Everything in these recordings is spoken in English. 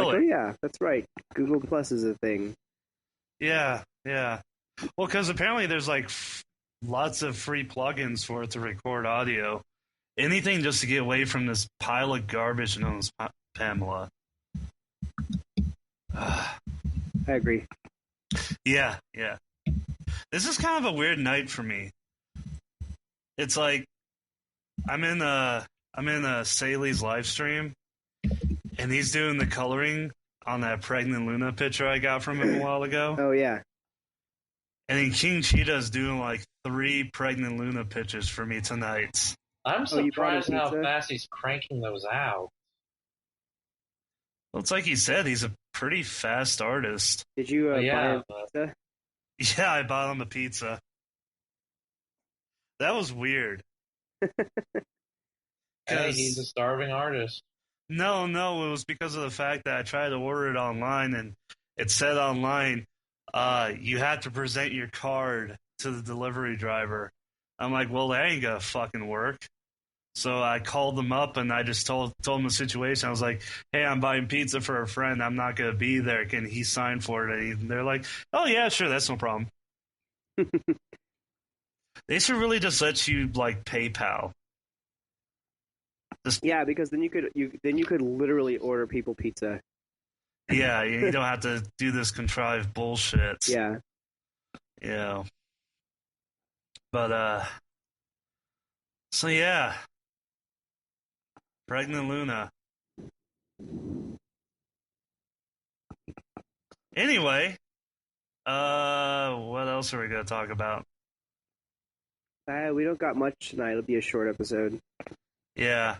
like, oh Really? yeah, that's right. Google Plus is a thing. Yeah, yeah. Well, because apparently there's like lots of free plugins for it to record audio. Anything just to get away from this pile of garbage known as Pamela. I agree. Yeah, yeah. This is kind of a weird night for me. It's like I'm in a Saley's live stream, and he's doing the coloring on that pregnant Luna picture I got from him a while ago. Oh yeah. And then King Cheetah's doing like 3 pregnant Luna pictures for me tonight. I'm Oh, you brought him surprised how pizza? fast he's cranking those out. Well, it's like he said, he's a pretty fast artist. Did you buy Yeah, him but pizza? Yeah, I bought him a pizza. That was weird. hey, he's a starving artist. No, it was because of the fact that I tried to order it online, and it said online, you have to present your card to the delivery driver. I'm like, well, that ain't gonna fucking work. So I called them up, and I just told them the situation. I was like, hey, I'm buying pizza for a friend. I'm not gonna be there. Can he sign for it? And they're like, oh, yeah, sure, that's no problem. They should really just let you, like, PayPal. Yeah, because then you could literally order people pizza. Yeah, you don't have to do this contrived bullshit. Yeah. Yeah. But, so yeah. Pregnant Luna. Anyway, what else are we going to talk about? We don't got much tonight. It'll be a short episode. Yeah.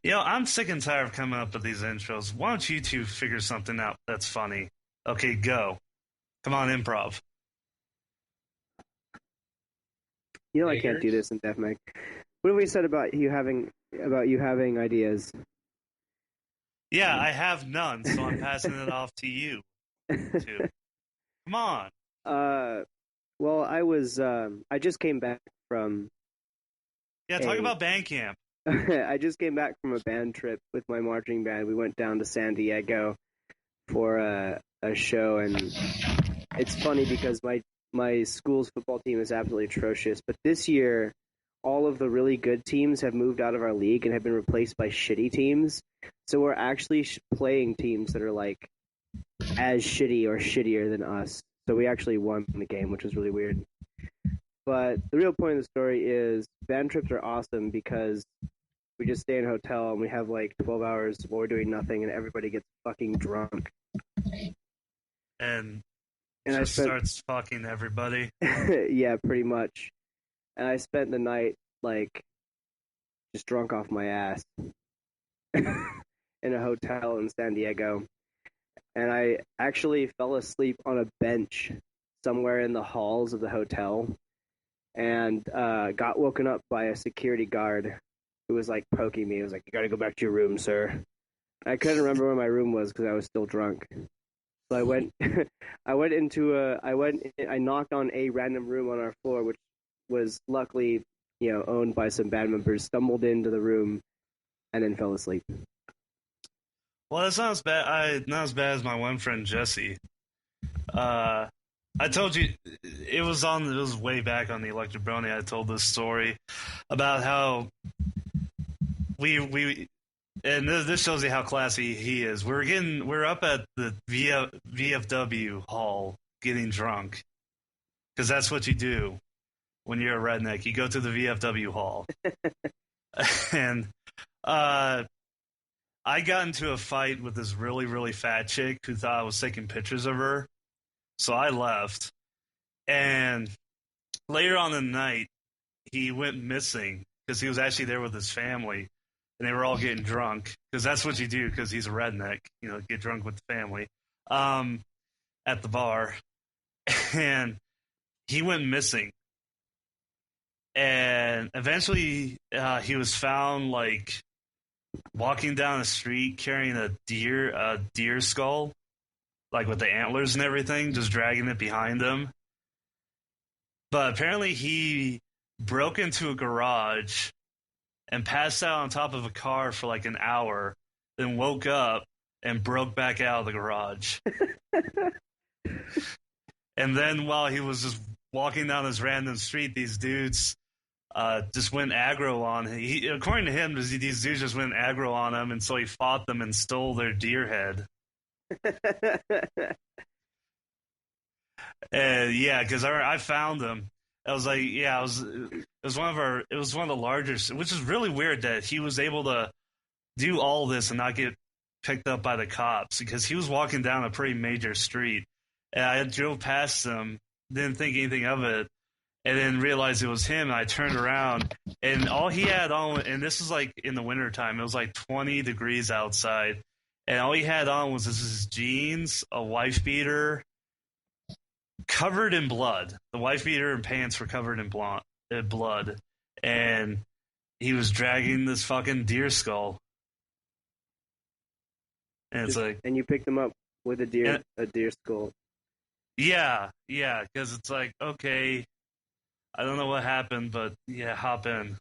I'm sick and tired of coming up with these intros. Why don't you two figure something out that's funny? Okay, go. Come on, improv. You know I can't do this in DefMag. What have we said about you having ideas? Yeah, I have none, so I'm passing it off to you. Two. Come on. Well, I just came back from. Yeah, talk about band camp. I just came back from a band trip with my marching band. We went down to San Diego for a show, and it's funny because my school's football team is absolutely atrocious. But this year, all of the really good teams have moved out of our league and have been replaced by shitty teams. So we're actually playing teams that are like as shitty or shittier than us. So we actually won the game, which was really weird. But the real point of the story is band trips are awesome because we just stay in a hotel and we have like 12 hours while we're doing nothing and everybody gets fucking drunk. And just starts fucking everybody. Yeah, pretty much. And I spent the night like just drunk off my ass in a hotel in San Diego. And I actually fell asleep on a bench somewhere in the halls of the hotel and got woken up by a security guard who was like poking me. He was like, "You got to go back to your room, sir." I couldn't remember where my room was because I was still drunk. So I went, I knocked on a random room on our floor, which was luckily, owned by some band members, stumbled into the room, and then fell asleep. Well, that's not as bad. Not as bad as my one friend Jesse. I told you it was way back on the Electric Brony. I told this story about how we and this shows you how classy he is. We're up at the VFW hall getting drunk because that's what you do when you're a redneck. You go to the VFW hall, and I got into a fight with this really, really fat chick who thought I was taking pictures of her. So I left. And later on in the night, he went missing because he was actually there with his family. And they were all getting drunk because that's what you do because he's a redneck, get drunk with the family at the bar. And he went missing. And eventually he was found like walking down the street carrying a deer skull, like with the antlers and everything, just dragging it behind him. But apparently he broke into a garage and passed out on top of a car for like an hour, then woke up and broke back out of the garage. And then while he was just walking down this random street, these dudes just went aggro on him. According to him, these dudes just went aggro on him, and so he fought them and stole their deer head. Yeah, because I found him. I was like, yeah, it was one of the largest, which is really weird that he was able to do all this and not get picked up by the cops, because he was walking down a pretty major street, and I drove past him, didn't think anything of it, and then realized it was him, and I turned around, and all he had on, and this was like in the wintertime, it was like 20 degrees outside, and all he had on was his jeans, a wife beater, covered in blood. The wife beater and pants were covered in blood, and he was dragging this fucking deer skull. And it's like, and you picked him up with a deer skull. Yeah, because it's like, okay, I don't know what happened, but yeah, hop in.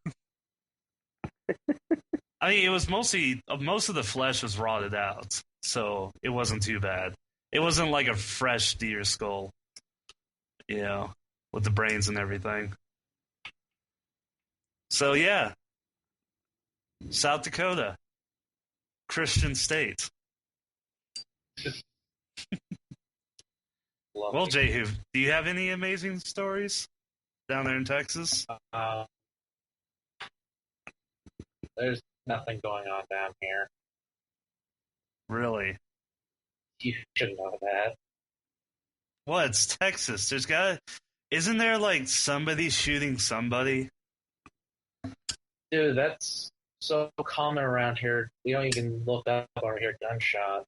I mean, it was most of the flesh was rotted out, so it wasn't too bad. It wasn't like a fresh deer skull, with the brains and everything. So yeah, South Dakota, Christian state. Well, Jehu, do you have any amazing stories down there in Texas? There's nothing going on down here. Really? You should know that. Well, it's Texas. Isn't there like somebody shooting somebody? Dude, that's so common around here. We don't even look up or hear gunshot.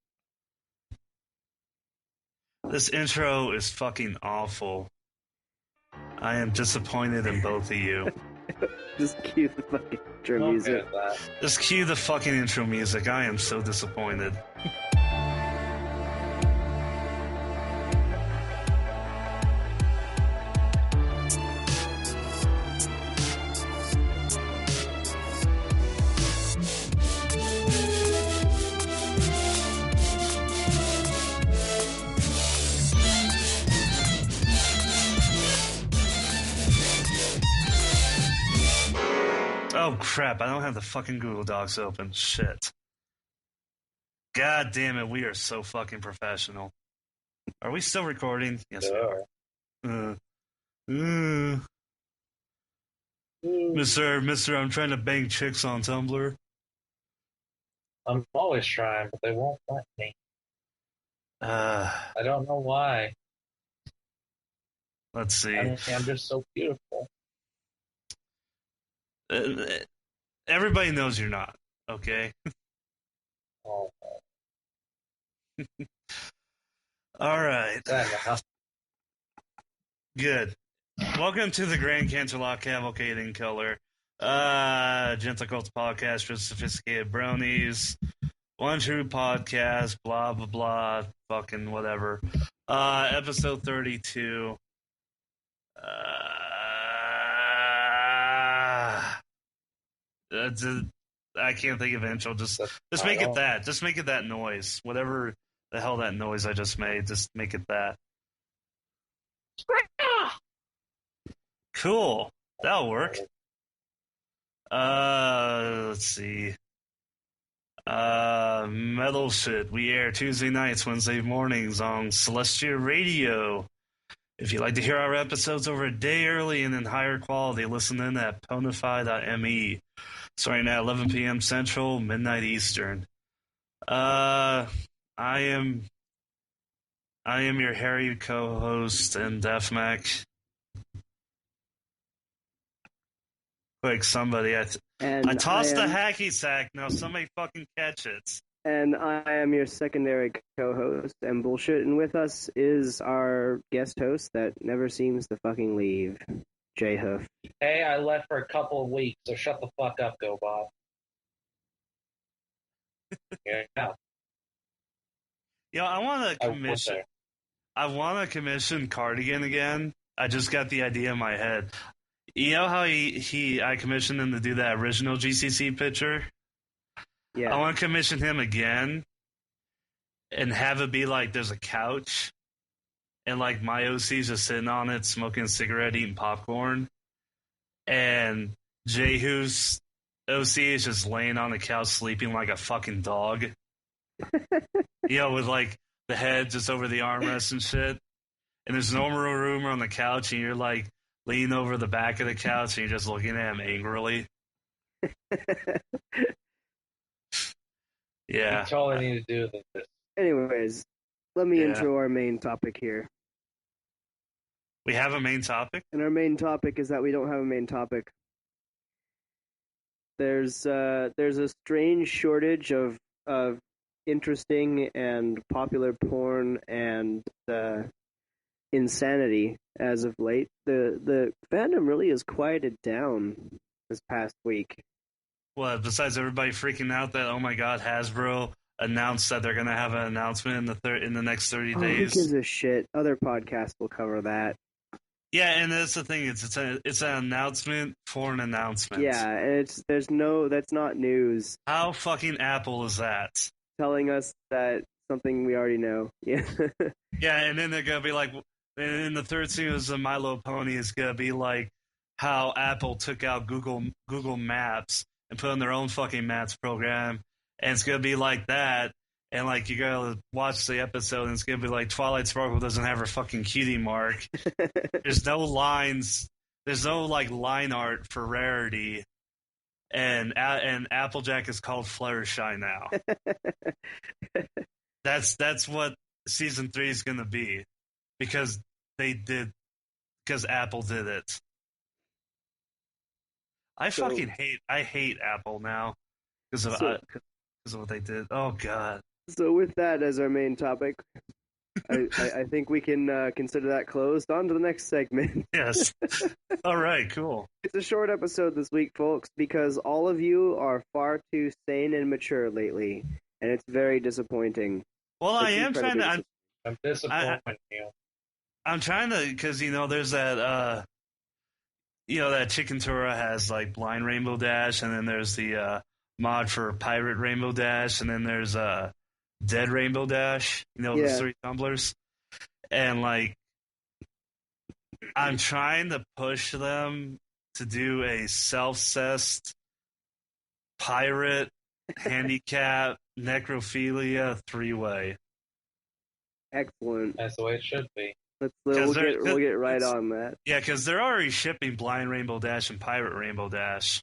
This intro is fucking awful. I am disappointed in both of you. Just cue the fucking intro music. Just cue the fucking intro music. I am so disappointed. Oh crap, I don't have the fucking Google Docs open. Shit. God damn it, we are so fucking professional. Are we still recording? Yes, we are. Mister, I'm trying to bang chicks on Tumblr. I'm always trying, but they won't let me. I don't know why. Let's see. I'm just so beautiful. Everybody knows you're not, okay? Oh. All right. Good. Welcome to the Grand Canterlot Cavalcade in Color. Gentle Cults Podcast for Sophisticated Bronies. One True Podcast, blah, blah, blah, fucking whatever. Episode 32. I can't think of an intro. Just make it that. Just make it that noise. Whatever the hell that noise I just made, just make it that. Cool. That'll work. Let's see. Metal shit. We air Tuesday nights, Wednesday mornings on Celestia Radio. If you'd like to hear our episodes over a day early and in higher quality, listen in at ponify.me. Starting at 11 p.m. Central, midnight Eastern. I am your hairy co-host and DefMac. Quick, somebody. I tossed the hacky sack. Now somebody fucking catch it. And I am your secondary co-host and bullshit. And with us is our guest host that never seems to fucking leave, J Hoof. Hey, I left for a couple of weeks, so shut the fuck up, Go Bob. Yeah. I want to commission. I want to commission Cardigan again. I just got the idea in my head. You know how I commissioned him to do that original GCC picture? Yeah. I want to commission him again, and have it be like there's a couch, and like my OC's just sitting on it, smoking a cigarette, eating popcorn, and Jehu's OC is just laying on the couch sleeping like a fucking dog. With like the head just over the armrest and shit. And there's no more room on the couch, and you're like leaning over the back of the couch, and you're just looking at him angrily. Yeah. That's all I need to do with this. Anyways, let me intro our main topic here. We have a main topic? And our main topic is that we don't have a main topic. There's a strange shortage of interesting and popular porn and insanity as of late. The fandom really has quieted down this past week. Well, besides everybody freaking out that, oh my god, Hasbro announced that they're going to have an announcement in the next 30 days. Who gives a shit? Other podcasts will cover that. Yeah, and that's the thing. It's an announcement for an announcement. Yeah, and that's not news. How fucking Apple is that? Telling us that something we already know. Yeah. Yeah, and then they're gonna be like, in the third season of My Little Pony is gonna be like how Apple took out Google Maps and put in their own fucking maps program, and it's gonna be like that. And like you gotta watch the episode, and it's gonna be like Twilight Sparkle doesn't have her fucking cutie mark. There's no lines. There's no like line art for Rarity, and Applejack is called Fluttershy now. That's what season 3 is gonna be, because Apple did it. I hate Apple now because of what they did. Oh god. So with that as our main topic, I think we can consider that closed. On to the next segment. Yes. All right, cool. It's a short episode this week, folks, because all of you are far too sane and mature lately, and it's very disappointing. Well, I am trying to... I'm disappointed in you. I'm trying to... Because, there's that... that Chicken Tura has, like, Blind Rainbow Dash, and then there's the mod for Pirate Rainbow Dash, and then there's... Dead Rainbow Dash, the 3 tumblers. And, like, I'm trying to push them to do a self-cessed pirate, handicap, necrophilia 3-way. Excellent. That's the way it should be. We'll get right on that. Yeah, because they're already shipping Blind Rainbow Dash and Pirate Rainbow Dash.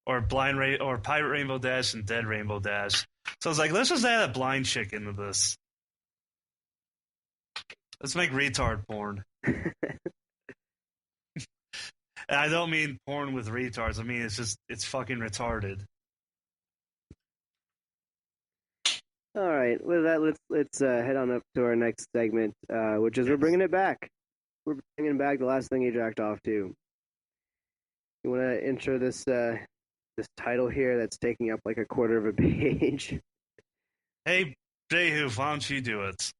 Or Pirate Rainbow Dash and Dead Rainbow Dash. So I was like, let's just add a blind chick into this. Let's make retard porn. And I don't mean porn with retards. I mean, it's fucking retarded. All right. With that, let's head on up to our next segment, which is We're bringing it back. We're bringing back the last thing you jacked off to. You want to intro this title here that's taking up like a quarter of a page? Hey, Jehu, why don't you do it?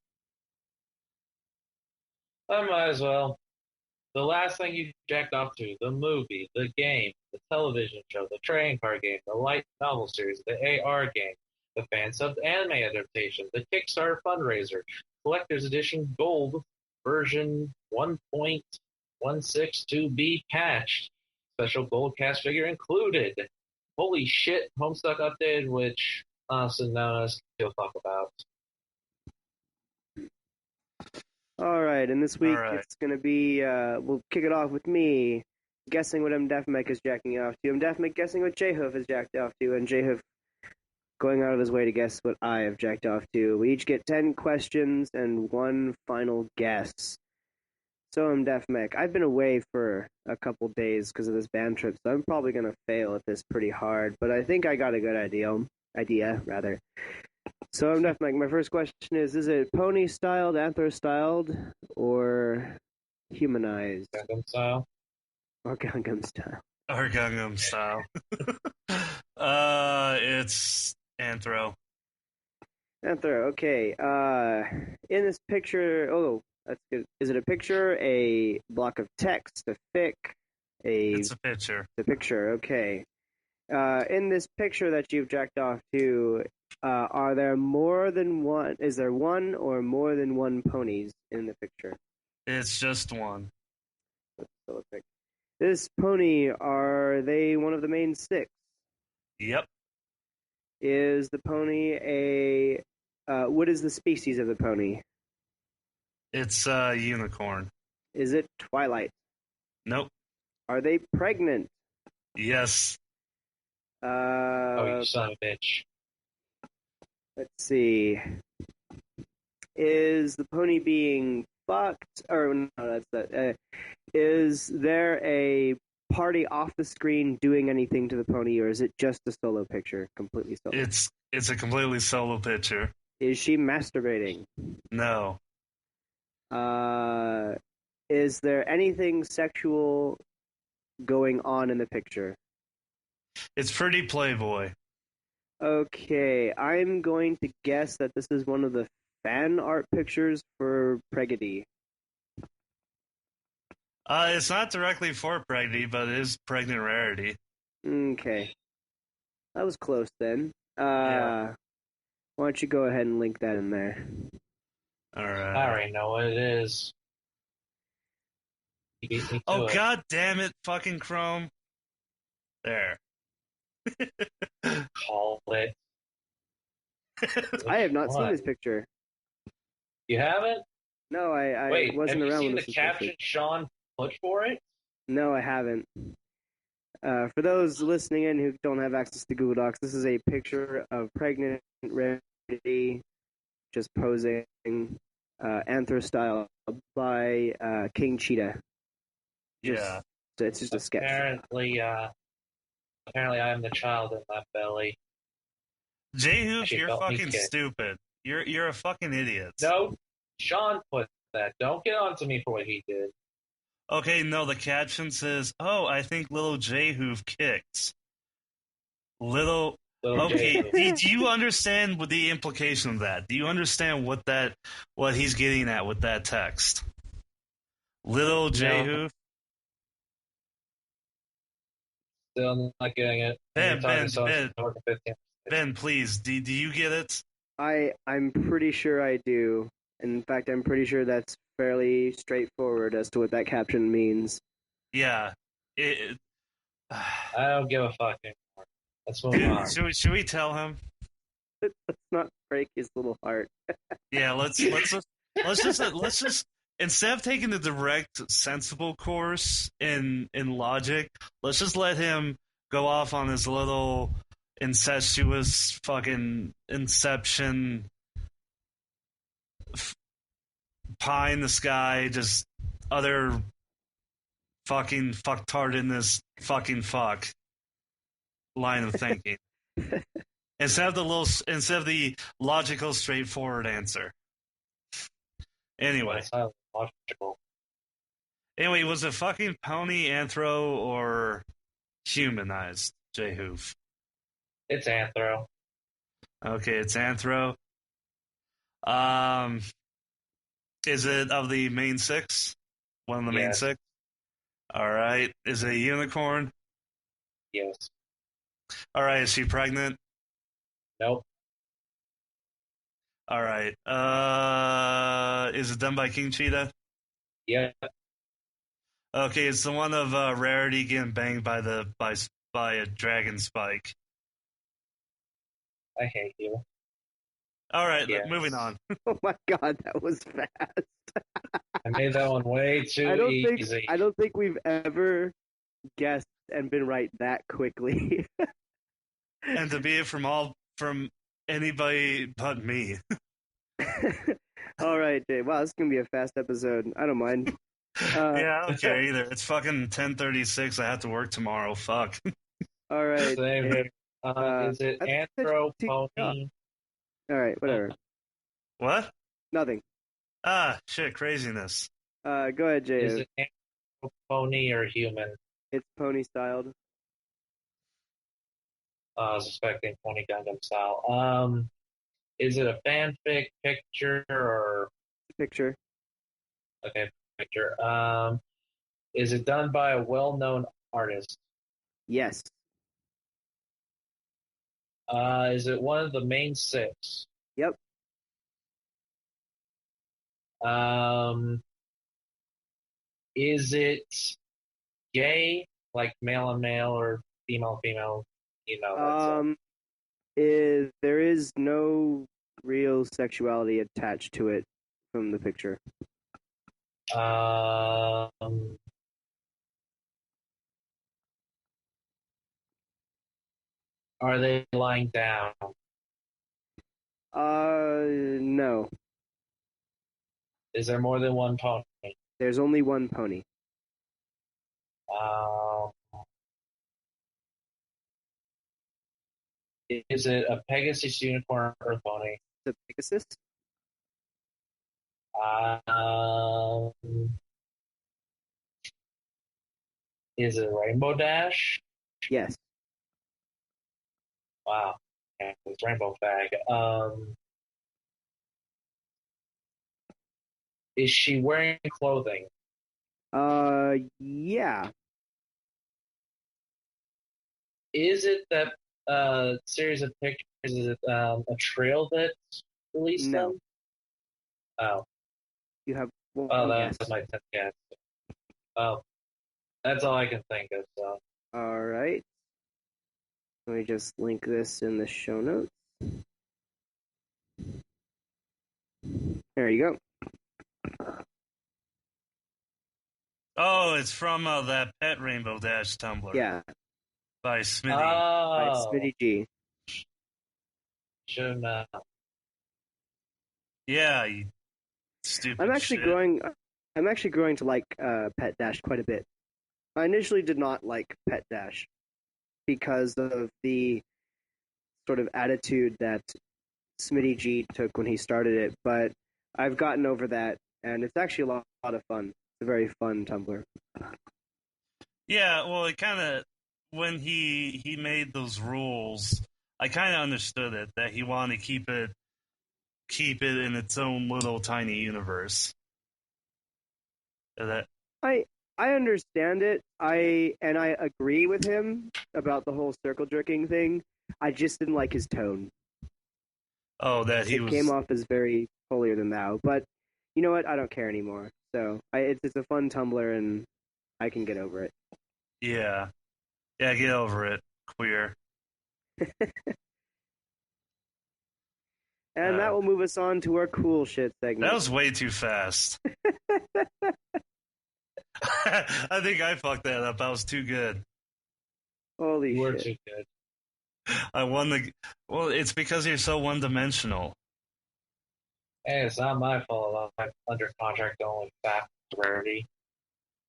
I might as well. The last thing you jacked off to, the movie, the game, the television show, the trading card game, the light novel series, the AR game, the fan-subbed anime adaptation, the Kickstarter fundraiser, Collector's Edition Gold version 1.162B patched, special gold cast figure included. Holy shit, Homestuck updated, which honestly none of us can talk about. All right, and this week it's going to be, we'll kick it off with me guessing what MDefMech is jacking off to. MDefMech guessing what Jhoof is jacked off to, and Jhoof going out of his way to guess what I have jacked off to. We each get 10 questions and one final guess. So MDefMech, I've been away for a couple days because of this band trip, so I'm probably going to fail at this pretty hard, but I think I got a good idea. So MDefMech, my first question is it pony-styled, anthro-styled, or humanized? Gundam style. Or Gundam style. Or Gundam style. It's anthro. Anthro, okay. In this picture, that's good. Is it a picture, a block of text, a fic, It's a picture. The picture, okay. In this picture that you've jacked off to, Are there more than one? Is there one or more than one ponies in the picture? It's just one. This pony, are they one of the main six? Yep. Is the pony a? What is the species of the pony? It's a unicorn. Is it Twilight? Nope. Are they pregnant? Yes. Oh, you son of a bitch. Let's see. Is the pony being fucked? Or no, that's that. Is there a party off the screen doing anything to the pony, or is it just a solo picture, completely solo? It's a completely solo picture. Is she masturbating? No. Is there anything sexual going on in the picture? It's pretty Playboy. Okay, I'm going to guess that this is one of the fan art pictures for Preggy. It's not directly for Preggy, but it is Pregnant Rarity. Okay. That was close then. Yeah. Why don't you go ahead and link that in there? All right. I already know what it is. You beat me to Oh, it. God damn it, fucking Chrome. There. Call it. I have not What? seen this picture. You haven't? No, I Wait, wasn't have you around seen when the this was caption posted. Sean put for it? No, I haven't. For those listening in who don't have access to Google Docs, this is a picture of pregnant Rarity just posing anthro style by King Cheetah. Yeah. So it's just a sketch. Apparently I'm the child in my belly. J-Hoof, She you're felt me fucking kick. stupid. You're a fucking idiot. No, Sean put that. Don't get on to me for what he did. Okay, no, the caption says, "Oh, I think little J-Hoof kicks." Little. Okay, Jay. do you understand what the implication of that? Do you understand what he's getting at with that text? Little J-Hoof? Still not getting it. Ben, please, do you get it? I'm pretty sure I do. In fact, I'm pretty sure that's fairly straightforward as to what that caption means. Yeah. I don't give a fuck anymore. Let's move on. Should we tell him? Let's not break his little heart. Yeah, let's just instead of taking the direct sensible course in logic, let's just let him go off on his little incestuous fucking inception pie in the sky, just other fucking fucktard in this fucking fuck line of thinking. Instead of the logical, straightforward answer. Anyway. That's highly logical. Anyway, was it fucking pony, anthro, or humanized, J-Hoof? It's anthro. Okay, it's anthro. Is it of the main six? One of the main Yes. six? Alright. Is it a unicorn? Yes. Alright, is she pregnant? Nope. Alright. Is it done by King Cheetah? Yeah. Okay, it's the one of Rarity getting banged by a dragon spike. I hate you. Alright, Yes. moving on. Oh my god, that was fast. I made that one way too easy. I don't think we've ever guessed and been right that quickly. And to be it from anybody but me. All right, Dave. Wow, this is gonna be a fast episode. I don't mind. Yeah, I don't care either. It's fucking 10:36. I have to work tomorrow. Fuck. All right. Same here. Is it I think anthro, it's- pony? All right, whatever. What? Nothing. Shit, craziness. Go ahead, Jay. Is it anthro, pony, or human? It's pony styled. I was expecting Pony Gundam style. Is it a fanfic picture or Picture. okay picture? Is it done by a well-known artist? Yes. Is it one of the main six? Yep. Is it gay, like male on male or female female? There is no real sexuality attached to it from the picture. Are they lying down? No. Is there more than one pony? There's only one pony. Is it a Pegasus unicorn or pony? The Pegasus? Is it Rainbow Dash? Yes. Wow. Okay, it's Rainbow Fag. Is she wearing clothing? Yeah. Is it that series of pictures? Is it a trail that released No. them? Oh. You have one that's guess. my 10th guess. Oh. That's all I can think of, so. All right. Let me just link this in the show notes. There you go. Oh, it's from that Pet Rainbow Dash Tumblr. Yeah. By Smitty. By Smitty G. Should not. Yeah, you stupid I'm actually shit. growing to like Pet Dash quite a bit. I initially did not like Pet Dash because of the sort of attitude that Smitty G took when he started it, but I've gotten over that, and it's actually a lot of fun. It's a very fun Tumblr. Yeah, well, it kind of, when he made those rules, I kind of understood it, that he wanted to keep it in its own little tiny universe. I understand it. I agree with him about the whole circle jerking thing. I just didn't like his tone. Oh, that he it was... came off as very holier than thou. But you know what? I don't care anymore. So it's a fun Tumblr, and I can get over it. Yeah. Yeah, get over it, queer. And that will move us on to our cool shit segment. That was way too fast. I think I fucked that up. That was too good. Holy You were shit. too good. I won the... Well, it's because you're so one-dimensional. Hey, it's not my fault. I'm under contract going with Fat Rarity.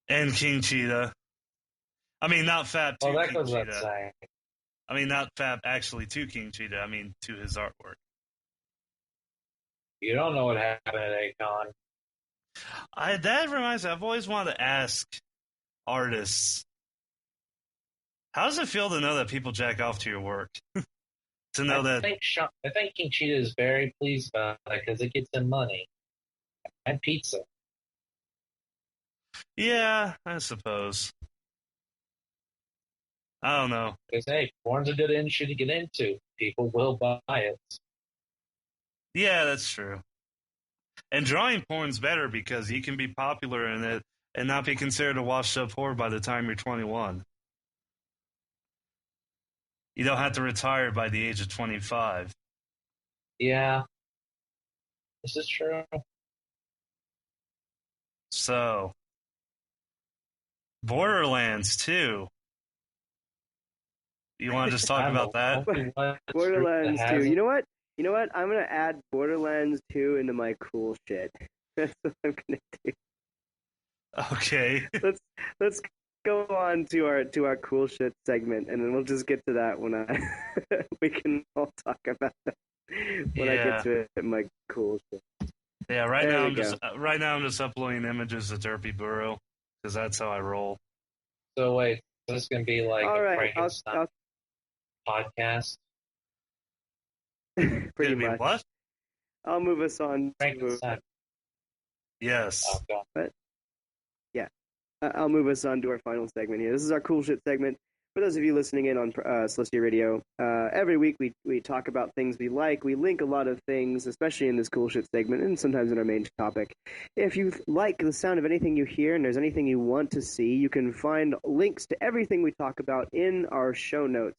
And King Cheetah. I mean, not Fat to that King goes without Cheetah. saying. I mean, not Fat actually to King Cheetah. I mean, to his artwork. You don't know what happened at A-Con. That reminds me, I've always wanted to ask artists, how does it feel to know that people jack off to your work? To know I think King Cheetah is very pleased about it because it gets him money and pizza. Yeah, I suppose. I don't know. Because, hey, porn's a good industry to get into. People will buy it. Yeah, that's true. And drawing porn's better because you can be popular in it and not be considered a washed-up whore by the time you're 21. You don't have to retire by the age of 25. Yeah. This is true. So, Borderlands 2. You want to just talk about that? Borderlands 2. You know what? I'm going to add Borderlands 2 into my cool shit. That's what I'm going to do. Okay. Let's go on to our cool shit segment, and then we'll just get to that when we can all talk about that when I get to it. My cool shit. Yeah, right now I'm just uploading images to Derpy Burrow because that's how I roll. So wait, this is gonna be like all right, Frankenstein podcast. Pretty much. What? I'll move us on. Yes. But yeah, I'll move us on to our final segment here. This is our cool shit segment, For those of you listening in on Celestia Radio, every week we talk about things we like. We link a lot of things, especially in this cool shit segment, and sometimes in our main topic. If you like the sound of anything you hear and there's anything you want to see, you can find links to everything we talk about in our show notes.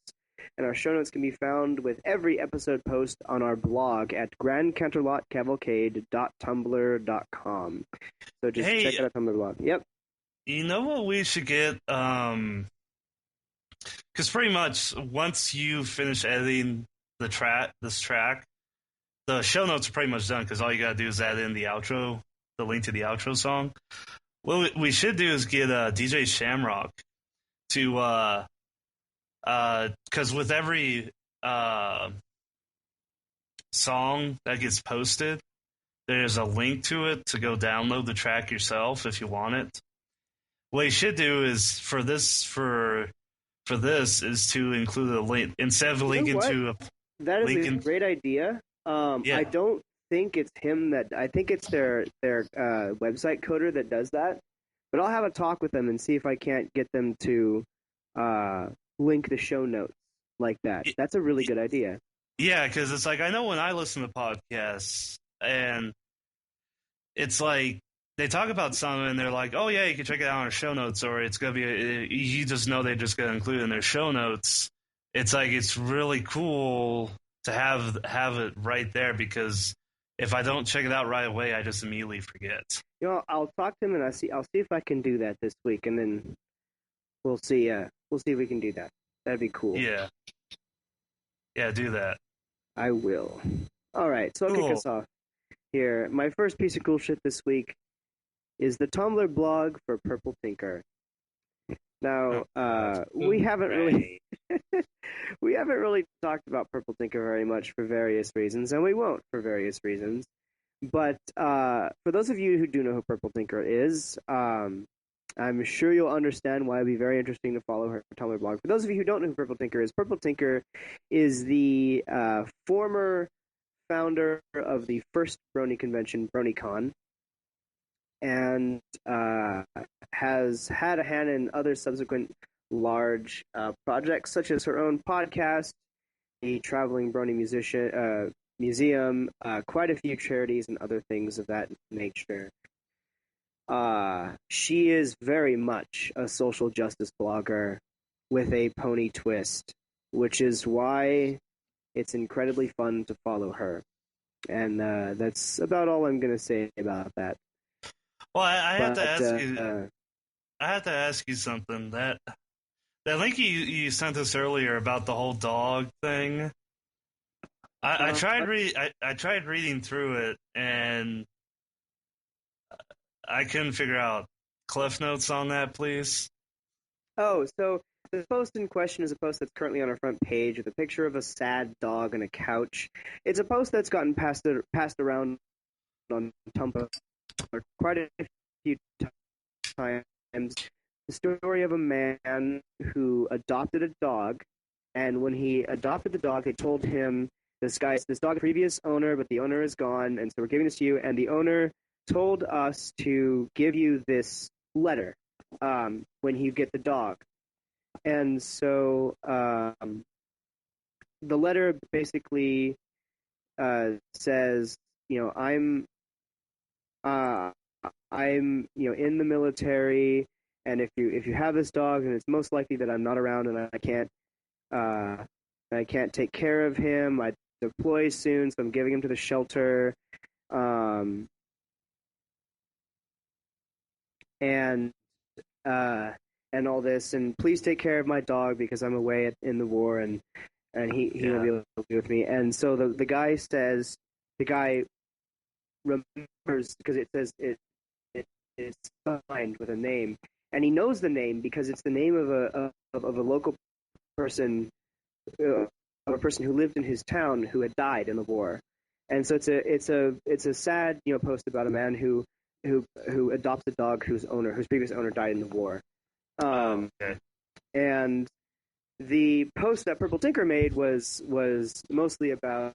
And our show notes can be found with every episode post on our blog at grandcanterlotcavalcade.tumblr.com. So just check out our Tumblr blog. Yep. You know what we should get? Because pretty much once you finish editing this track, the show notes are pretty much done because all you gotta do is add in the outro, the link to the outro song. What we should do is get DJ Shamrock to, because with every song that gets posted, there's a link to it to go download the track yourself if you want it. What you should do is for this is to include a link instead of linking to a. That is a great idea. Yeah. I don't think it's him I think it's their website coder that does that. But I'll have a talk with them and see if I can't get them to link the show notes like that. That's a really good idea. Yeah, because it's like I know when I listen to podcasts and it's like they talk about something and they're like, oh yeah, you can check it out on our show notes, or it's gonna be you just know they're just gonna include it in their show notes. It's like it's really cool to have it right there, because if I don't check it out right away, I just immediately forget. You know, I'll talk to him and I'll see if I can do that this week, and then we'll see if we can do that. That'd be cool. Yeah, do that. I will. All right, so I'll kick us off here. My first piece of cool shit this week is the Tumblr blog for Purple Tinker. Now, we haven't really talked about Purple Tinker very much for various reasons, and we won't for various reasons. But for those of you who do know who Purple Tinker is, I'm sure you'll understand why it'd be very interesting to follow her Tumblr blog. For those of you who don't know who Purple Tinker is the former founder of the first Brony convention, BronyCon, and has had a hand in other subsequent large projects, such as her own podcast, the Traveling Brony Museum, quite a few charities, and other things of that nature. She is very much a social justice blogger with a pony twist, which is why it's incredibly fun to follow her. And that's about all I'm going to say about that. Well, I have to ask you something. That link you sent us earlier about the whole dog thing. I tried reading through it, and I couldn't figure out. Cliff notes on that, please. Oh, so the post in question is a post that's currently on our front page with a picture of a sad dog on a couch. It's a post that's gotten passed around on Tumblr quite a few times. The story of a man who adopted a dog, and when he adopted the dog, they told him, this dog, previous owner, but the owner is gone, and so we're giving this to you, and the owner told us to give you this letter when you get the dog. And so the letter basically says, I'm in the military, and if you have this dog, then it's most likely that I'm not around and I can't take care of him. I deploy soon, so I'm giving him to the shelter. And all this, and please take care of my dog because I'm away in the war, and he won't be able to be with me. And so the guy says, the guy remembers, because it says it's signed with a name, and he knows the name because it's the name of a local person, of a person who lived in his town who had died in the war. And so it's a sad post about a man who adopts a dog whose previous owner died in the war. Okay. And the post that Purple Tinker made was mostly about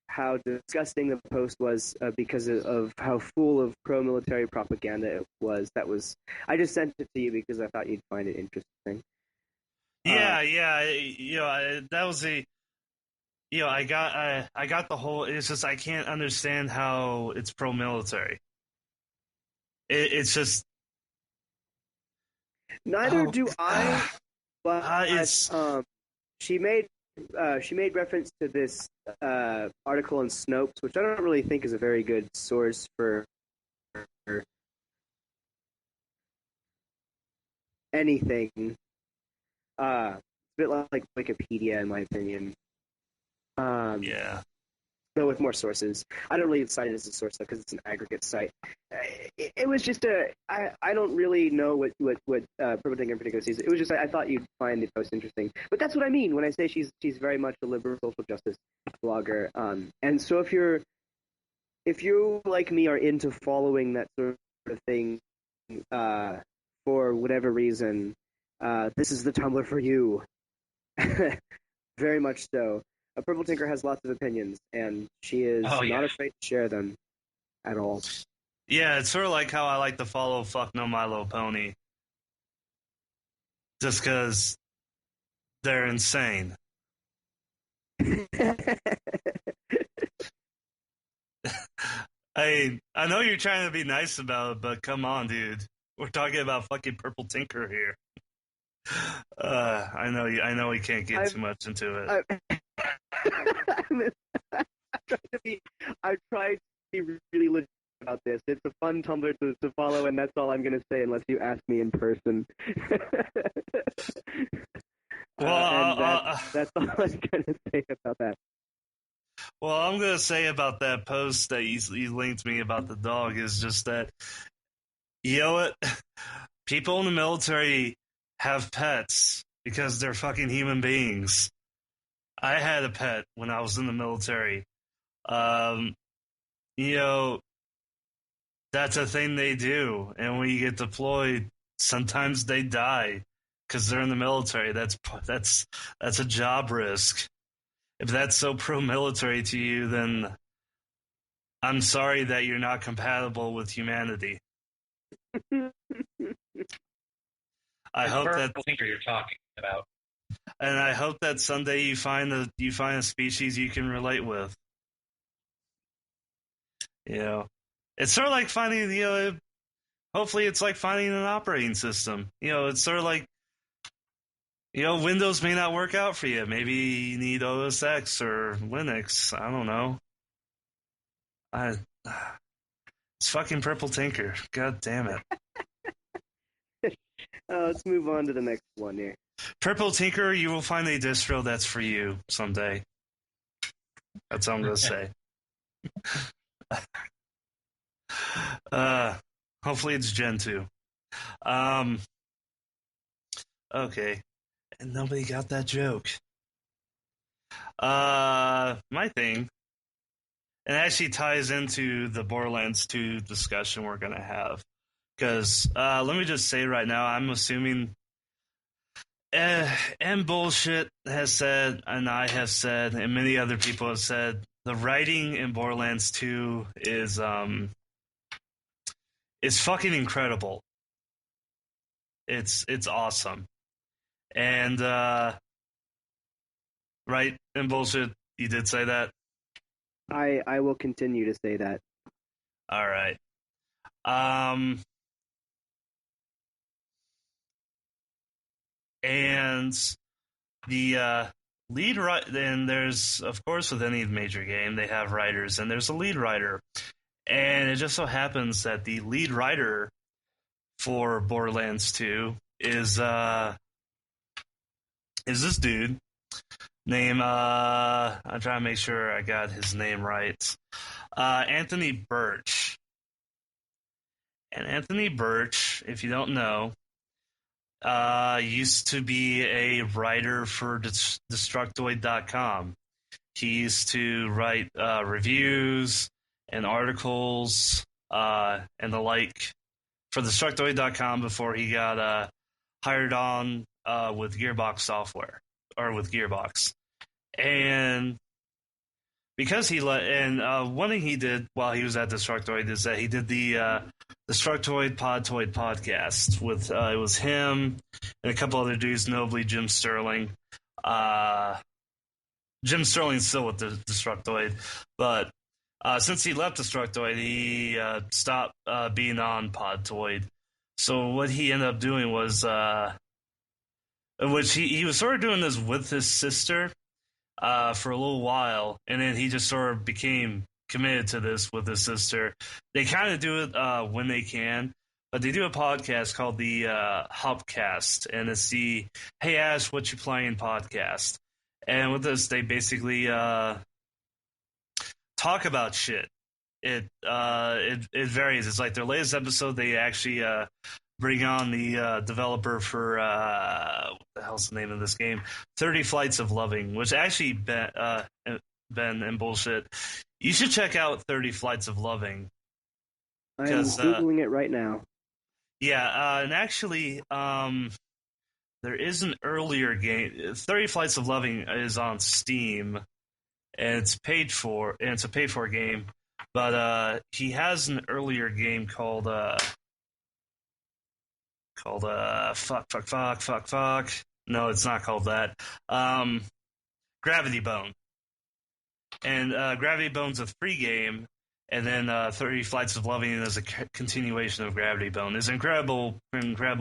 how disgusting the post was because of how full of pro-military propaganda it was. I just sent it to you because I thought you'd find it interesting. Yeah. That was I got the whole. It's just I can't understand how it's pro-military. It's just Neither do I, but it's she made reference to this article in Snopes, which I don't really think is a very good source for anything. It's a bit like Wikipedia, in my opinion. yeah. Though with more sources. I don't really cite it as a source though, because it's an aggregate site. It was just I don't really know what Purple Tinker in particular sees. It was just I thought you'd find the post interesting. But that's what I mean when I say she's very much a liberal social justice blogger. And so if you like me are into following that sort of thing, for whatever reason, this is the Tumblr for you. Very much so. Purple Tinker has lots of opinions, and she is not afraid to share them at all. Yeah, it's sort of like how I like to follow Fuck No Milo Pony. Just because they're insane. I know you're trying to be nice about it, but come on, dude. We're talking about fucking Purple Tinker here. I know we can't get too much into it. I've tried to be really legit about this. It's a fun Tumblr to follow, and that's all I'm going to say unless you ask me in person. That's all I'm going to say about that. Well, I'm going to say about that post that you linked me about the dog is just that, you know what? People in the military have pets because they're fucking human beings. I had a pet when I was in the military. That's a thing they do. And when you get deployed, sometimes they die because they're in the military. That's a job risk. If that's so pro-military to you, then I'm sorry that you're not compatible with humanity. I hope that thinker you're talking about, and I hope that someday you find a species you can relate with. It's sort of like finding hopefully it's like finding an operating system. It's sort of like Windows may not work out for you. Maybe you need OS X or Linux. I don't know. It's fucking Purple Tinker. God damn it. Let's move on to the next one here. Purple Tinker, you will find a distro that's for you someday. That's all I'm going to say. Hopefully it's Gen 2. Okay. And nobody got that joke. My thing, and it actually ties into the Borderlands 2 discussion we're going to have. Because, let me just say right now, I'm assuming, and Bullshit has said, and I have said, and many other people have said, the writing in Borderlands 2 is fucking incredible. It's awesome. And, right, and Bullshit, you did say that? I will continue to say that. All right. And the lead writer, and there's, of course, with any major game, they have writers, and there's a lead writer. And it just so happens that the lead writer for Borderlands 2 is this dude named, I'm trying to make sure I got his name right, Anthony Birch. And Anthony Birch, if you don't know, used to be a writer for Destructoid.com. He used to write reviews and articles and the like for Destructoid.com before he got hired on with Gearbox Software, or with Gearbox. And because one thing he did while he was at Destructoid is that he did the Destructoid Podtoid podcast with it was him and a couple other dudes, notably Jim Sterling. Jim Sterling's still with the Destructoid, but since he left Destructoid, he stopped being on Podtoid. So what he ended up doing was, which he was sort of doing this with his sister for a little while, and then he just sort of became committed to this with his sister. They kind of do it when they can, but they do a podcast called the Hupcast, and it's the Hey Ash, What You Playing podcast. And with this, they basically talk about shit. It varies. It's like their latest episode, they actually bring on the developer for what the hell's the name of this game? 30 Flights of Loving, which actually Ben and bullshit. You should check out 30 Flights of Loving. I'm Googling it right now. Yeah, and actually, there is an earlier game. 30 Flights of Loving is on Steam, and it's paid for, and it's a paid-for game. But he has an earlier game called fuck. No, it's not called that. Gravity Bone. And Gravity Bone's a free game, and then 30 Flights of Loving is a continuation of Gravity Bone. It's an incredible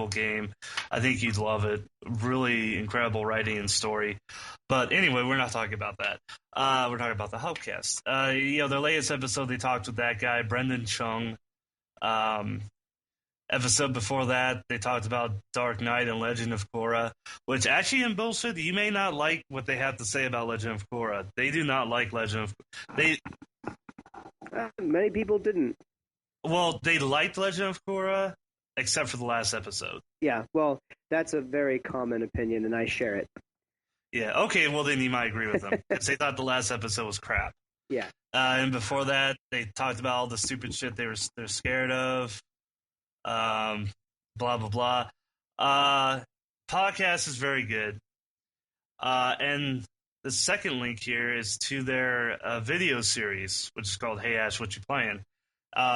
game. I think you'd love it. Really incredible writing and story. But anyway, we're not talking about that. We're talking about the Hupcast. Their latest episode, they talked with that guy, Brendan Chung. Episode before that, they talked about Dark Knight and Legend of Korra, which actually in bullshit, you may not like what they have to say about Legend of Korra. They do not like Legend of Korra. Many people didn't. Well, they liked Legend of Korra, except for the last episode. Yeah, well, that's a very common opinion, and I share it. Yeah, okay, well then you might agree with them, because they thought the last episode was crap. Yeah. And before that, they talked about all the stupid shit they're scared of. Blah blah blah. Podcast is very good. And the second link here is to their video series, which is called Hey Ash, What You Playing?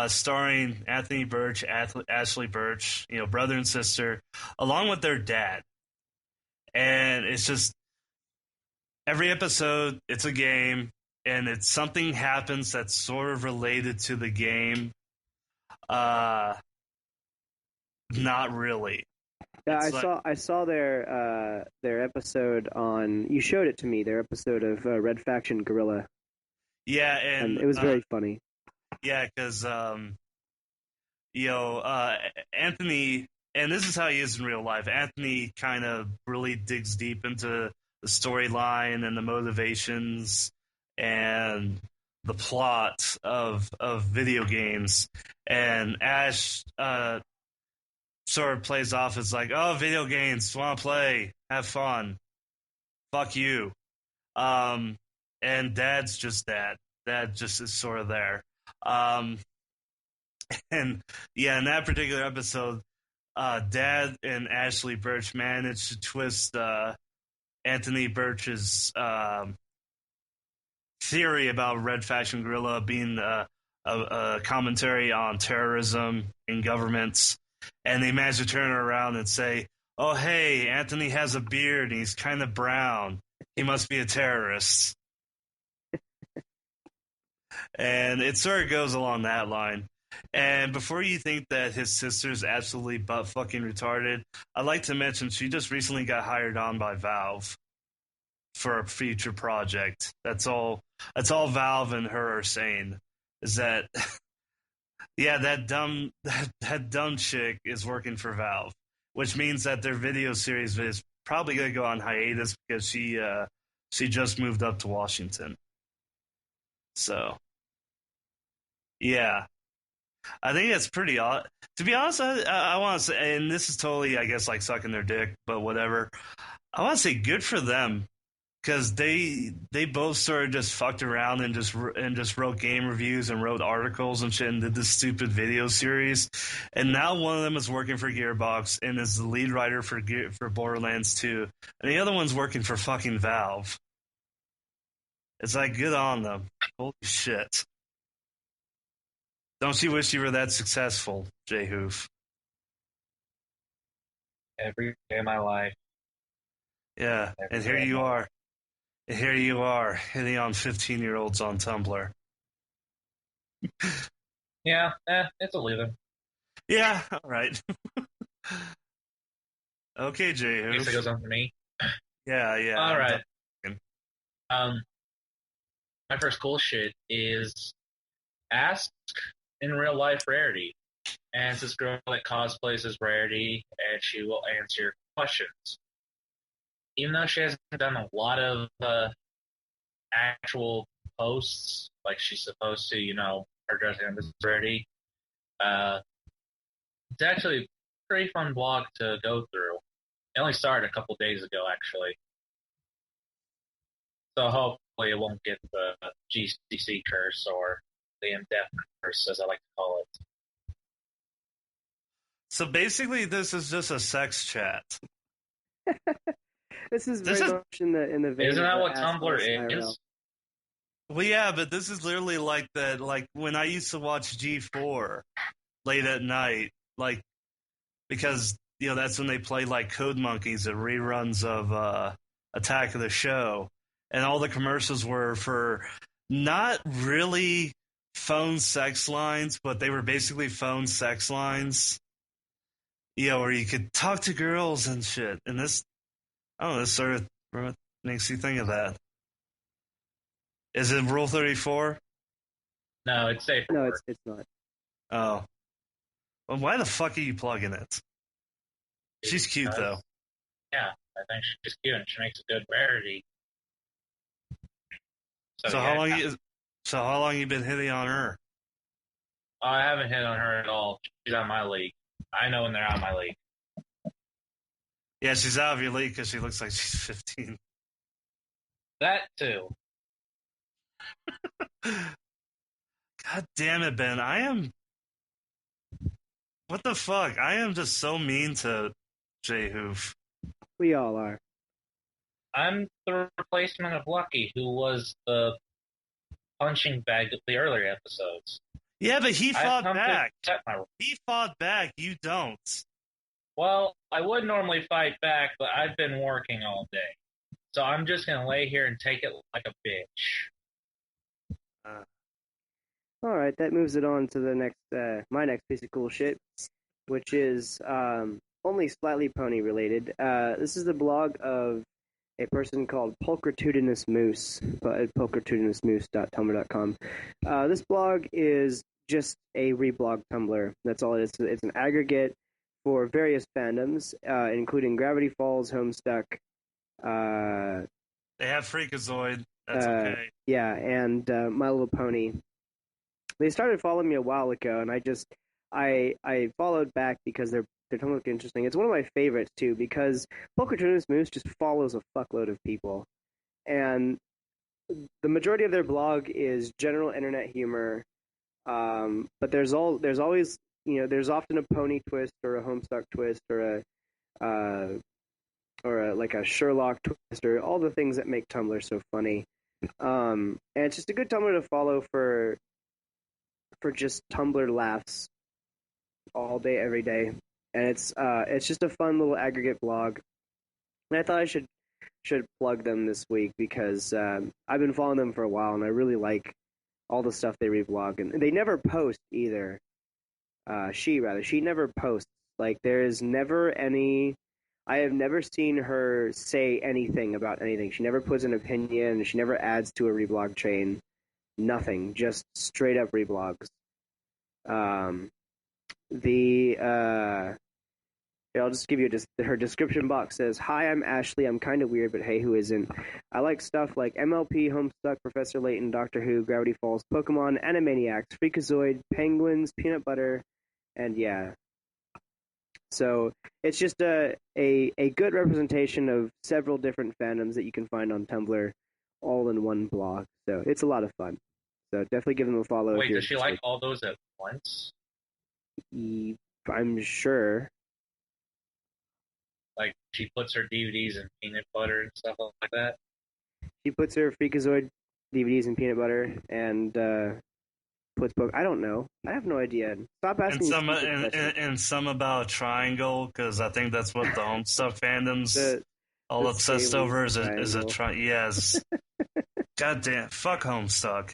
Starring Anthony Birch, Ashley Birch, brother and sister, along with their dad. And it's just every episode, it's a game, and it's something happens that's sort of related to the game. Not really. Yeah, I saw their episode on. You showed it to me. Their episode of Red Faction Guerrilla. Yeah, and it was very funny. Yeah, because Anthony, and this is how he is in real life. Anthony kind of really digs deep into the storyline and the motivations and the plot of video games, and Ash sort of plays off as like, oh, video games, want to play, have fun, fuck you. And Dad's just that. Dad just is sort of there. And yeah, in that particular episode, Dad and Ashley Birch managed to twist Anthony Birch's theory about Red Faction Guerrilla being a commentary on terrorism and governments. And they managed to turn it around and say, oh, hey, Anthony has a beard and he's kind of brown. He must be a terrorist. And it sort of goes along that line. And before you think that his sister's absolutely butt-fucking retarded, I'd like to mention she just recently got hired on by Valve for a future project. That's all Valve and her are saying, is that... Yeah, that dumb chick is working for Valve, which means that their video series is probably going to go on hiatus because she just moved up to Washington. So, yeah, I think that's pretty odd. To be honest, I want to say, and this is totally, I guess, like sucking their dick, but whatever. I want to say good for them. Because they both sort of just fucked around and just wrote game reviews and wrote articles and shit and did this stupid video series, and now one of them is working for Gearbox and is the lead writer for Borderlands 2, and the other one's working for fucking Valve. It's like, good on them. Holy shit. Don't you wish you were that successful, Jay Hoof? Every day of my life. Yeah, and here you are. And here you are, hitting on 15-year-olds on Tumblr. Yeah, it's a living. Yeah, all right. Okay, Jay I guess it Hoof. goes on for me. Yeah. All right. My first cool shit is Ask in Real Life Rarity. And it's this girl that cosplays as Rarity, and she will answer your questions. Even though she hasn't done a lot of actual posts like she's supposed to, her dressing up as Rarity, it's actually a pretty fun blog to go through. It only started a couple days ago, actually. So hopefully it won't get the GCC curse or the indefinite curse, as I like to call it. So basically, this is just a sex chat. This is very much in the vein. Isn't that of what Tumblr IRL. is? Well, yeah, but this is literally like that. Like when I used to watch G4 late at night, like because that's when they play like Code Monkeys and reruns of Attack of the Show, and all the commercials were for not really phone sex lines, but they were basically phone sex lines. Where you could talk to girls and shit. And this sort of makes you think of that. Is it Rule 34? No, it's safe. No, it's not. Oh. Well, why the fuck are you plugging it? She's cute, though. Yeah, I think she's cute, and she makes a good Rarity. So how long you been hitting on her? I haven't hit on her at all. She's out of my league. I know when they're out of my league. Yeah, she's out of your league because she looks like she's 15. That too. God damn it, Ben. What the fuck? I am just so mean to Jay Hoof. We all are. I'm the replacement of Lucky, who was the punching bag of the earlier episodes. Yeah, but he fought back. He fought back. You don't. Well, I would normally fight back, but I've been working all day. So I'm just going to lay here and take it like a bitch. All right, that moves it on to the next, my next piece of cool shit, which is only slightly pony related. This is the blog of a person called Pulchritudinous Moose, at pulchritudinousmoose.tumblr.com. This blog is just a reblog Tumblr. That's all it is. It's an aggregate for various fandoms, including Gravity Falls, Homestuck. They have Freakazoid. That's okay. Yeah, and My Little Pony. They started following me a while ago, and I followed back because their Tumblr look interesting. It's one of my favorites too because Pulchritudinous Moose just follows a fuckload of people, and the majority of their blog is general internet humor. But there's always there's often a pony twist or a Homestuck twist or like a Sherlock twist or all the things that make Tumblr so funny. And it's just a good Tumblr to follow for just Tumblr laughs all day, every day. And it's just a fun little aggregate blog. And I thought I should plug them this week because I've been following them for a while, and I really like all the stuff they reblog. And they never post either. She never posts. Like, there is never any... I have never seen her say anything about anything. She never puts an opinion. She never adds to a reblog chain. Nothing. Just straight up reblogs. I'll just give you her description box says, "Hi, I'm Ashley. I'm kind of weird, but hey, who isn't? I like stuff like MLP, Homestuck, Professor Layton, Doctor Who, Gravity Falls, Pokemon, Animaniacs, Freakazoid, Penguins, Peanut Butter, and yeah." So it's just a good representation of several different fandoms that you can find on Tumblr, all in one blog. So it's a lot of fun. So definitely give them a follow. Wait, does she like all those at once? I'm sure. Like, she puts her DVDs in peanut butter and stuff like that? She puts her Freakazoid DVDs and peanut butter and puts book. I don't know. I have no idea. Stop asking stupid questions. And some about triangle, because I think that's what the Homestuck fandom's all obsessed over is a triangle. Yes. Goddamn, fuck Homestuck.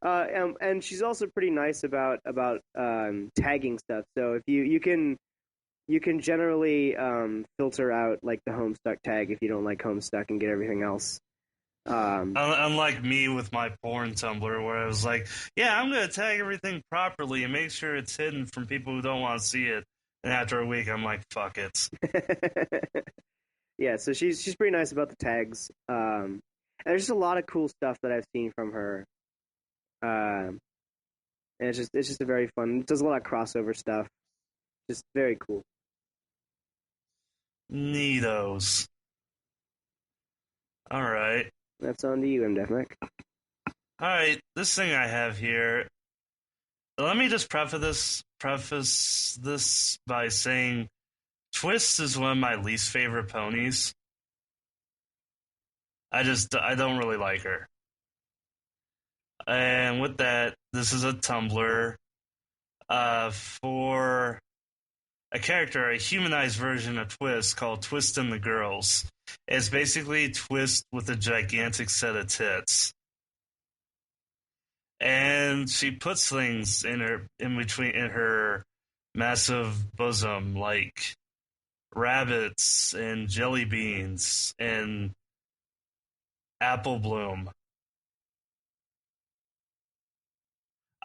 And she's also pretty nice about tagging stuff. So if you can generally filter out like the Homestuck tag if you don't like Homestuck and get everything else. Unlike me with my porn Tumblr, where I was like, yeah, I'm going to tag everything properly and make sure it's hidden from people who don't want to see it. And after a week, I'm like, fuck it. Yeah, so she's pretty nice about the tags. And there's just a lot of cool stuff that I've seen from her. And it's just a very fun. It does a lot of crossover stuff. Just very cool. Neatos. All right. That's on to you, MDefMac. All right, this thing I have here. Let me just preface this by saying Twist is one of my least favorite ponies. I don't really like her. And with that, this is a Tumblr for a character, a humanized version of Twist called Twist and the Girls. It's basically Twist with a gigantic set of tits. And she puts things in her massive bosom, like rabbits and jelly beans and apple bloom.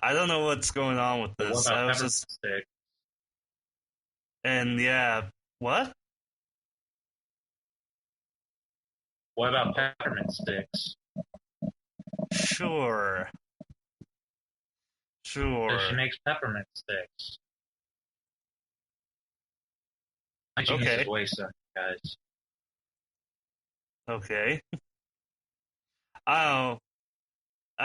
I don't know what's going on with this. What about peppermint sticks? And yeah, what? What about peppermint sticks? Sure. She makes peppermint sticks. My genius is wasted, guys. Okay. I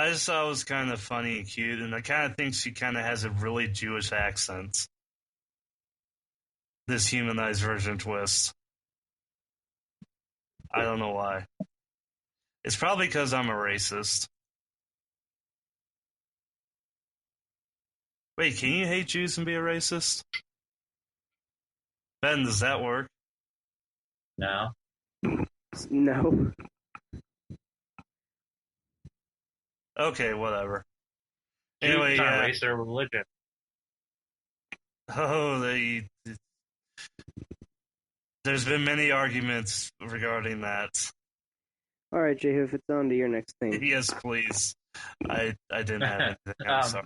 just thought it was kind of funny and cute, and I kind of think she kind of has a really Jewish accent. This humanized version Twist. I don't know why. It's probably because I'm a racist. Wait, can you hate Jews and be a racist? Ben, does that work? No. No. Okay, whatever. Jews Anyway, aren't race, they're religion. Oh, there's been many arguments regarding that. All right, Jehu, it's on to your next thing. Yes, please. I didn't have anything. I'm sorry.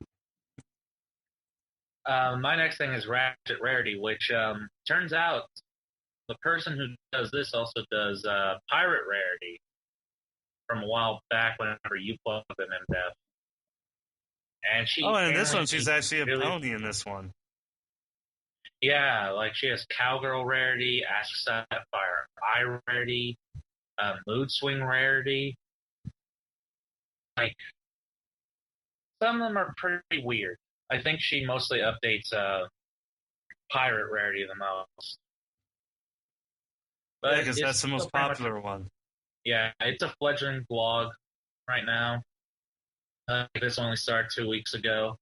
My next thing is Ratchet Rarity, which turns out the person who does this also does Pirate Rarity from a while back whenever you plugged them in depth. And in this one, she's actually a pony in this one. Yeah, like she has Cowgirl Rarity, Ask Sapphire Eye Rarity, Mood Swing Rarity. Like, some of them are pretty weird. I think she mostly updates Pirate Rarity the most. But yeah, because that's the most popular one. Yeah, it's a fledgling blog right now. This only started 2 weeks ago.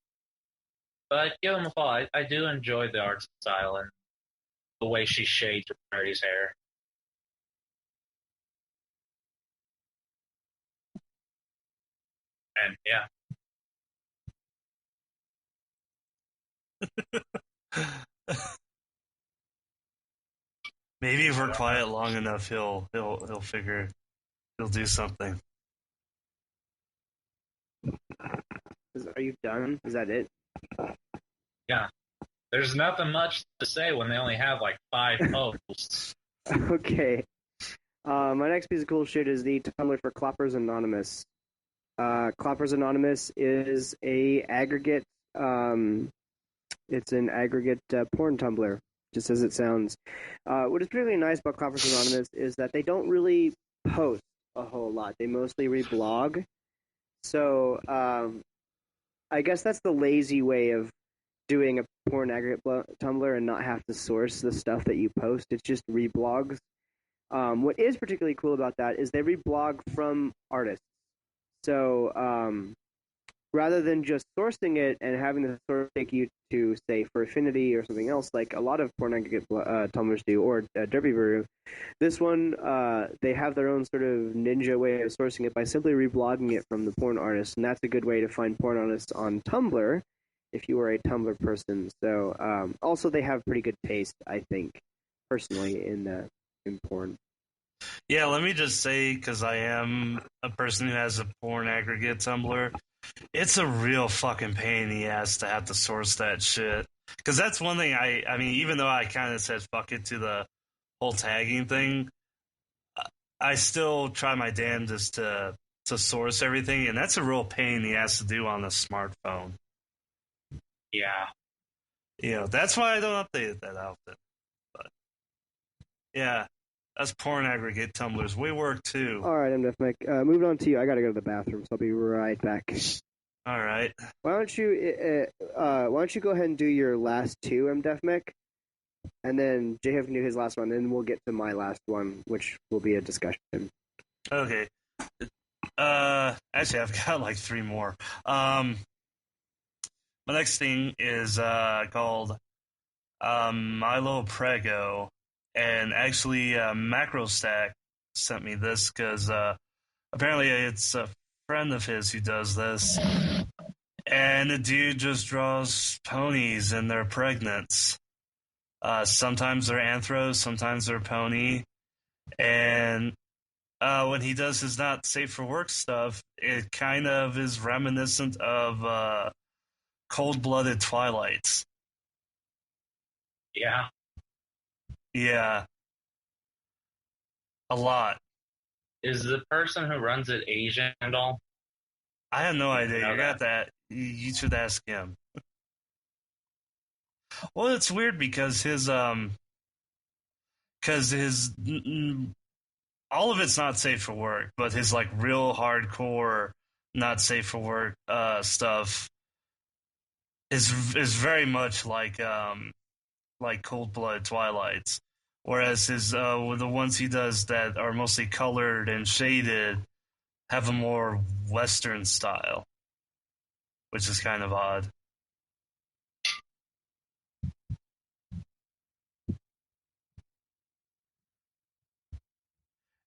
But give them a follow. I do enjoy the art style and the way she shades Rarity's hair. And yeah. Maybe if we're quiet long enough, he'll figure he'll do something. Are you done? Is that it? Yeah. There's nothing much to say when they only have like 5 posts. Okay. My next piece of cool shit is the Tumblr for Cloppers Anonymous. Cloppers Anonymous is a aggregate. It's an aggregate porn Tumblr, just as it sounds. What is particularly nice about Cloppers Anonymous is that they don't really post a whole lot. They mostly reblog. So I guess that's the lazy way of doing a porn aggregate Tumblr and not have to source the stuff that you post. It's just reblogs. What is particularly cool about that is they reblog from artists. So rather than just sourcing it and having the source take you to, say, for Affinity or something else, like a lot of porn aggregate tumblers do, or Derby Brew, this one, they have their own sort of ninja way of sourcing it by simply reblogging it from the porn artist, and that's a good way to find porn artists on Tumblr if you are a Tumblr person. So also they have pretty good taste, I think, personally, in porn. Yeah, let me just say, because I am a person who has a porn aggregate Tumblr, it's a real fucking pain in the ass to have to source that shit. Because that's one thing I mean, even though I kind of said fuck it to the whole tagging thing, I still try my damnedest to source everything, and that's a real pain in the ass to do on a smartphone. Yeah. That's why I don't update it that often. But, yeah, that's porn aggregate Tumblrs. We work, too. All right, MDF Mike. Moving on to you. I gotta go to the bathroom, so I'll be right back. All right. Why don't you go ahead and do your last two, MDF Mick, and then J-Hef can do his last one, and then we'll get to my last one, which will be a discussion. Okay. Actually, I've got like three more. My next thing is called Milo Prego, and actually MacroStack sent me this because apparently it's a friend of his who does this, and the dude just draws ponies and they're pregnant. Sometimes they're anthros, sometimes they're pony, and when he does his not safe for work stuff, it kind of is reminiscent of cold-blooded Twilights. Yeah. Yeah. A lot. Is the person who runs it Asian at all? I have no idea. You got that. that. You should ask him. Well, it's weird because his all of it's not safe for work, but his like real hardcore not safe for work stuff is very much like cold-blooded Twilights, whereas his the ones he does that are mostly colored and shaded have a more Western style, which is kind of odd.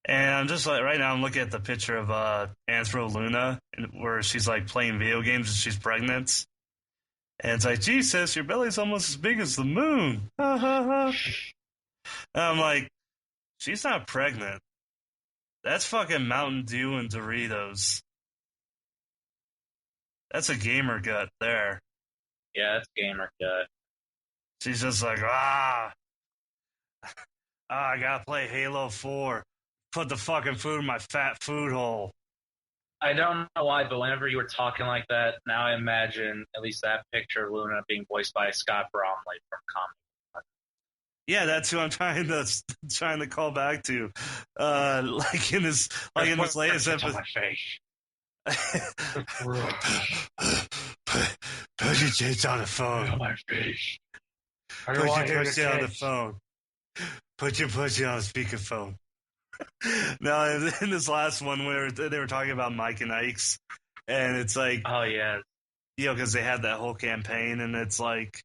And I'm just like, right now I'm looking at the picture of Anthro Luna, where she's like playing video games and she's pregnant. And it's like, Jesus, your belly's almost as big as the moon. And I'm like, she's not pregnant. That's fucking Mountain Dew and Doritos. That's a gamer gut there. Yeah, that's gamer gut. She's just like, I gotta play Halo 4. Put the fucking food in my fat food hole. I don't know why, but whenever you were talking like that, now I imagine at least that picture of Luna being voiced by Scott Bromley from Comic. Yeah, that's who I'm trying to call back to. Like in his latest episode. My face. Put your tits on the phone. On my face. Put your pussy on the phone. Put your pussy on speakerphone. Now, in this last one, where they were talking about Mike and Ike's, and it's like, oh yeah, because they had that whole campaign, and it's like,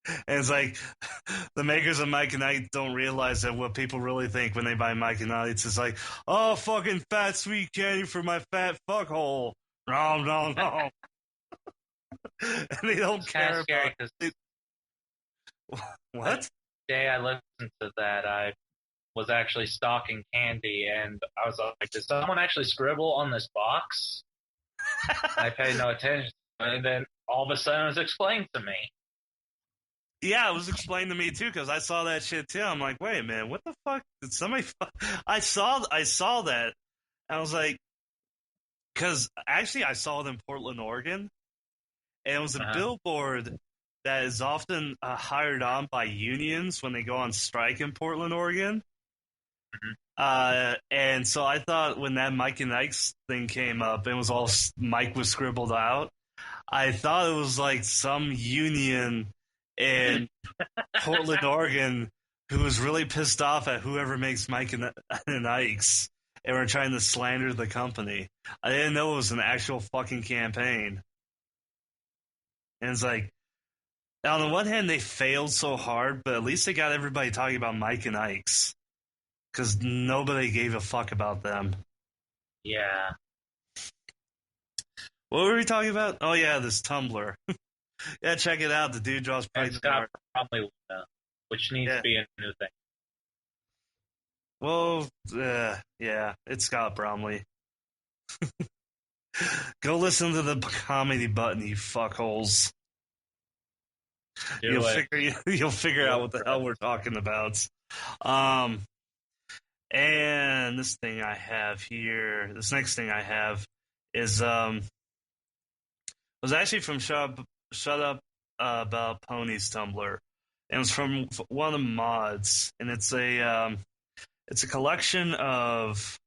the makers of Mike and Ike don't realize that what people really think when they buy Mike and Ike's is like, oh, fucking fat sweet candy for my fat fuckhole. No. And they don't care about it. What? The day I listened to that, I was actually stocking candy, and I was like, did someone actually scribble on this box? I paid no attention, and then all of a sudden it was explained to me. Yeah, it was explained to me too, because I saw that shit too. I'm like, wait a minute, what the fuck? Did somebody I saw that, and I was like, because actually I saw it in Portland, Oregon, and it was a billboard that is often hired on by unions when they go on strike in Portland, Oregon. And so I thought when that Mike and Ike's thing came up, and it was all Mike was scribbled out, I thought it was like some union in Portland, Oregon, who was really pissed off at whoever makes Mike and Ike's. and were trying to slander the company. I didn't know it was an actual fucking campaign. And it's like, on the one hand, they failed so hard, but at least they got everybody talking about Mike and Ike's. Because nobody gave a fuck about them. Yeah. What were we talking about? Oh, yeah, this Tumblr. Yeah, check it out. The dude draws And pregnant Scott art. Bromley, which needs to be a new thing. Well, yeah, it's Scott Bromley. Go listen to the comedy button, you fuckholes. You'll figure out what the hell we're talking about. And this thing I have here, this next thing I have is was actually from Shut Up About Ponies Tumblr, and it was from one of the mods, and it's a collection of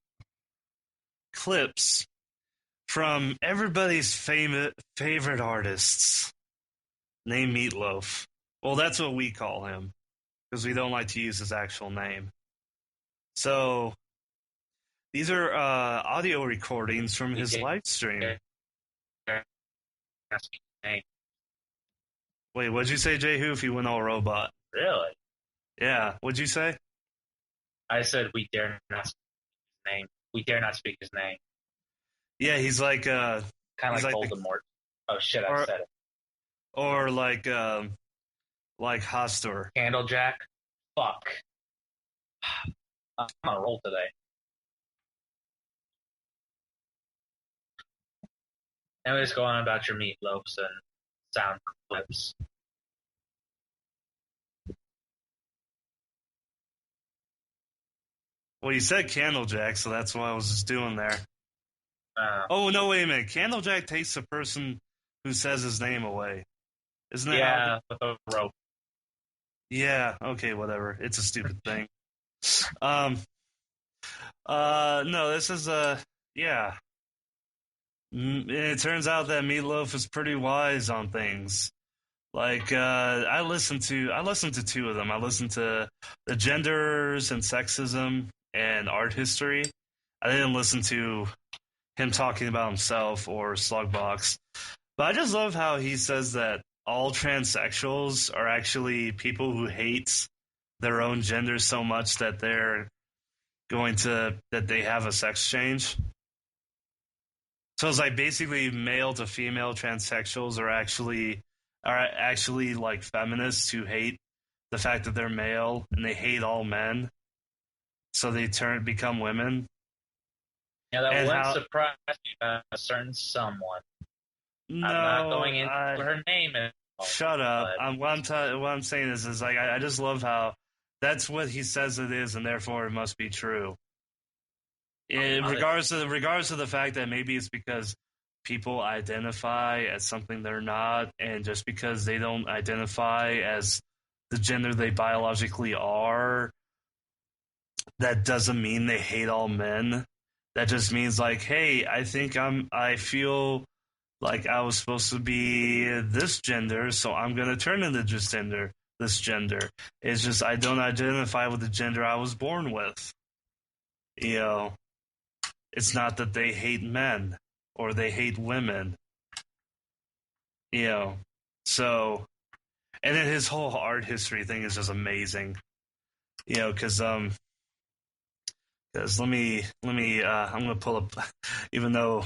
clips from everybody's favorite artists named Meatloaf. Well, that's what we call him, because we don't like to use his actual name. So, these are audio recordings from his live stream. Wait, what'd you say, Jehu, if you went all robot? Really? Yeah, what'd you say? I said we dare not speak his name. We dare not speak his name. Yeah, he's like kind of like Voldemort. Oh shit, I said it. Or like Hostor. Candlejack. Fuck. I'm on a roll today. Anyways, go on about your meatloafs and sound clips. Well, you said Candlejack, so that's what I was just doing there. Oh, no, wait a minute. Candlejack takes the person who says his name away. Isn't that Yeah, with a rope. Yeah, okay, whatever. It's a stupid thing. No, this is, yeah. It turns out that Meatloaf is pretty wise on things. Like, I listened to two of them. I listened to the genders and sexism and art history. I didn't listen to him talking about himself or Slugbox. But I just love how he says that all transsexuals are actually people who hate their own gender so much that that they have a sex change. So it's like basically male to female transsexuals are actually like feminists who hate the fact that they're male and they hate all men. So they become women. Yeah, that would surprise me about a certain someone. No, I'm not going into her name. Shut up. What I'm saying is like I just love how that's what he says it is, and therefore it must be true. Regardless of the fact that maybe it's because people identify as something they're not, and just because they don't identify as the gender they biologically are, that doesn't mean they hate all men. That just means like, hey, I feel like I was supposed to be this gender, so I'm gonna turn into this gender. It's just I don't identify with the gender I was born with. You know, it's not that they hate men or they hate women. You know, so, and then his whole art history thing is just amazing. You know, because let me I'm gonna pull up, even though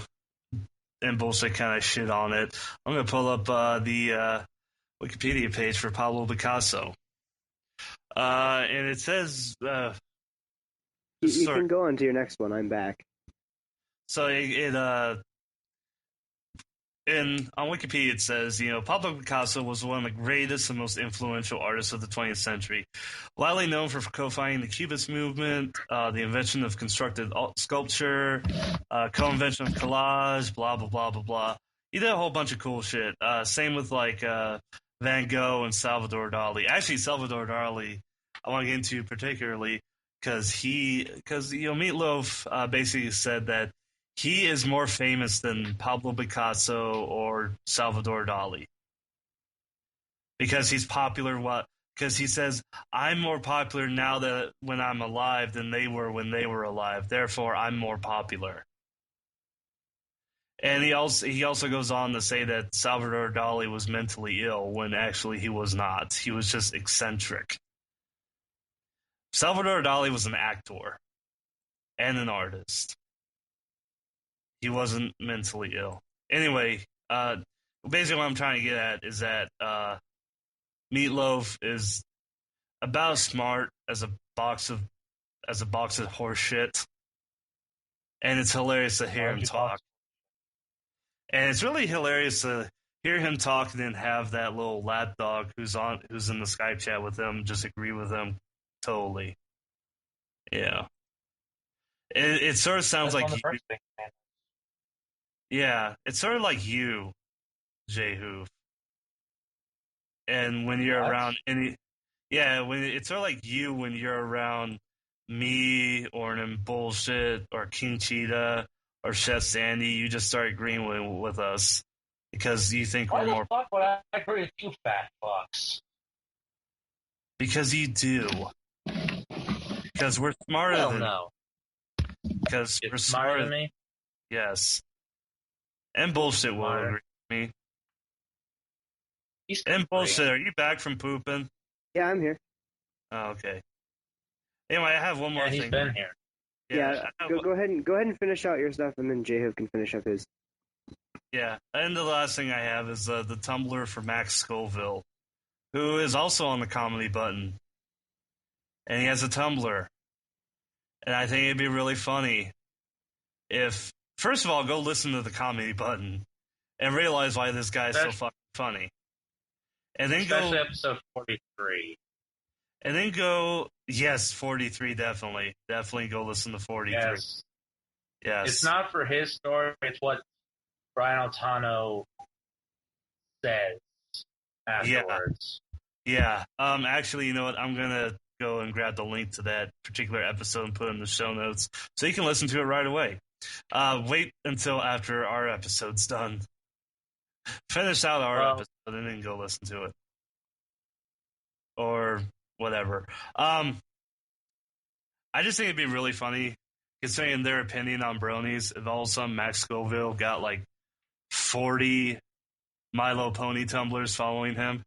and bullshit kind of shit on it. I'm gonna pull up the Wikipedia page for Pablo Picasso, and it says you can go on to your next one. I'm back. So on Wikipedia it says, Pablo Picasso was one of the greatest and most influential artists of the 20th century. Widely known for co-founding the Cubist movement, the invention of constructed sculpture, co-invention of collage, blah, blah, blah, blah, blah. He did a whole bunch of cool shit. Same with like Van Gogh and Salvador Dali. Actually, Salvador Dali, I want to get into particularly because Meatloaf basically said that he is more famous than Pablo Picasso or Salvador Dali because he's popular. because he says, I'm more popular now that when I'm alive than they were when they were alive. Therefore, I'm more popular. And he also goes on to say that Salvador Dali was mentally ill when actually he was not. He was just eccentric. Salvador Dali was an actor and an artist. He wasn't mentally ill. Anyway, basically what I'm trying to get at is that Meatloaf is about as smart as a box of horse shit, and it's hilarious to hear him talk. And it's really hilarious to hear him talk and then have that little lapdog who's in the Skype chat with him just agree with him totally. Yeah. It sort of sounds like you. Yeah, it's sort of like you, J-Hoof. And when you're around it's sort of like you when you're around me or an bullshit or King Cheetah or Chef Sandy, you just start agreeing with us because you think we're more. Why the fuck would I agree with you, fat fucks? Because you do. Because we're smarter than. No. Because we're smarter than me. Yes. And bullshit will agree with me. And bullshit, are you back from pooping? Yeah, I'm here. Oh, okay. Anyway, I have one more thing. He's been here. Yeah, go ahead and finish out your stuff, and then J-Hope can finish up his. Yeah, and the last thing I have is the Tumblr for Max Scoville, who is also on the comedy button, and he has a Tumblr, and I think it'd be really funny if, first of all, go listen to the comedy button and realize why this guy's so fucking funny, and then especially episode 43. And then go, yes, 43, definitely go listen to 43. Yes. It's not for his story, it's what Brian Altano says afterwards. Yeah. Actually, you know what? I'm going to go and grab the link to that particular episode and put it in the show notes so you can listen to it right away. Wait until after our episode's done. Finish out our episode and then go listen to it. Or whatever. I just think it'd be really funny, considering their opinion on bronies, if all of a sudden Max Scoville got like 40 Milo Pony tumblers following him.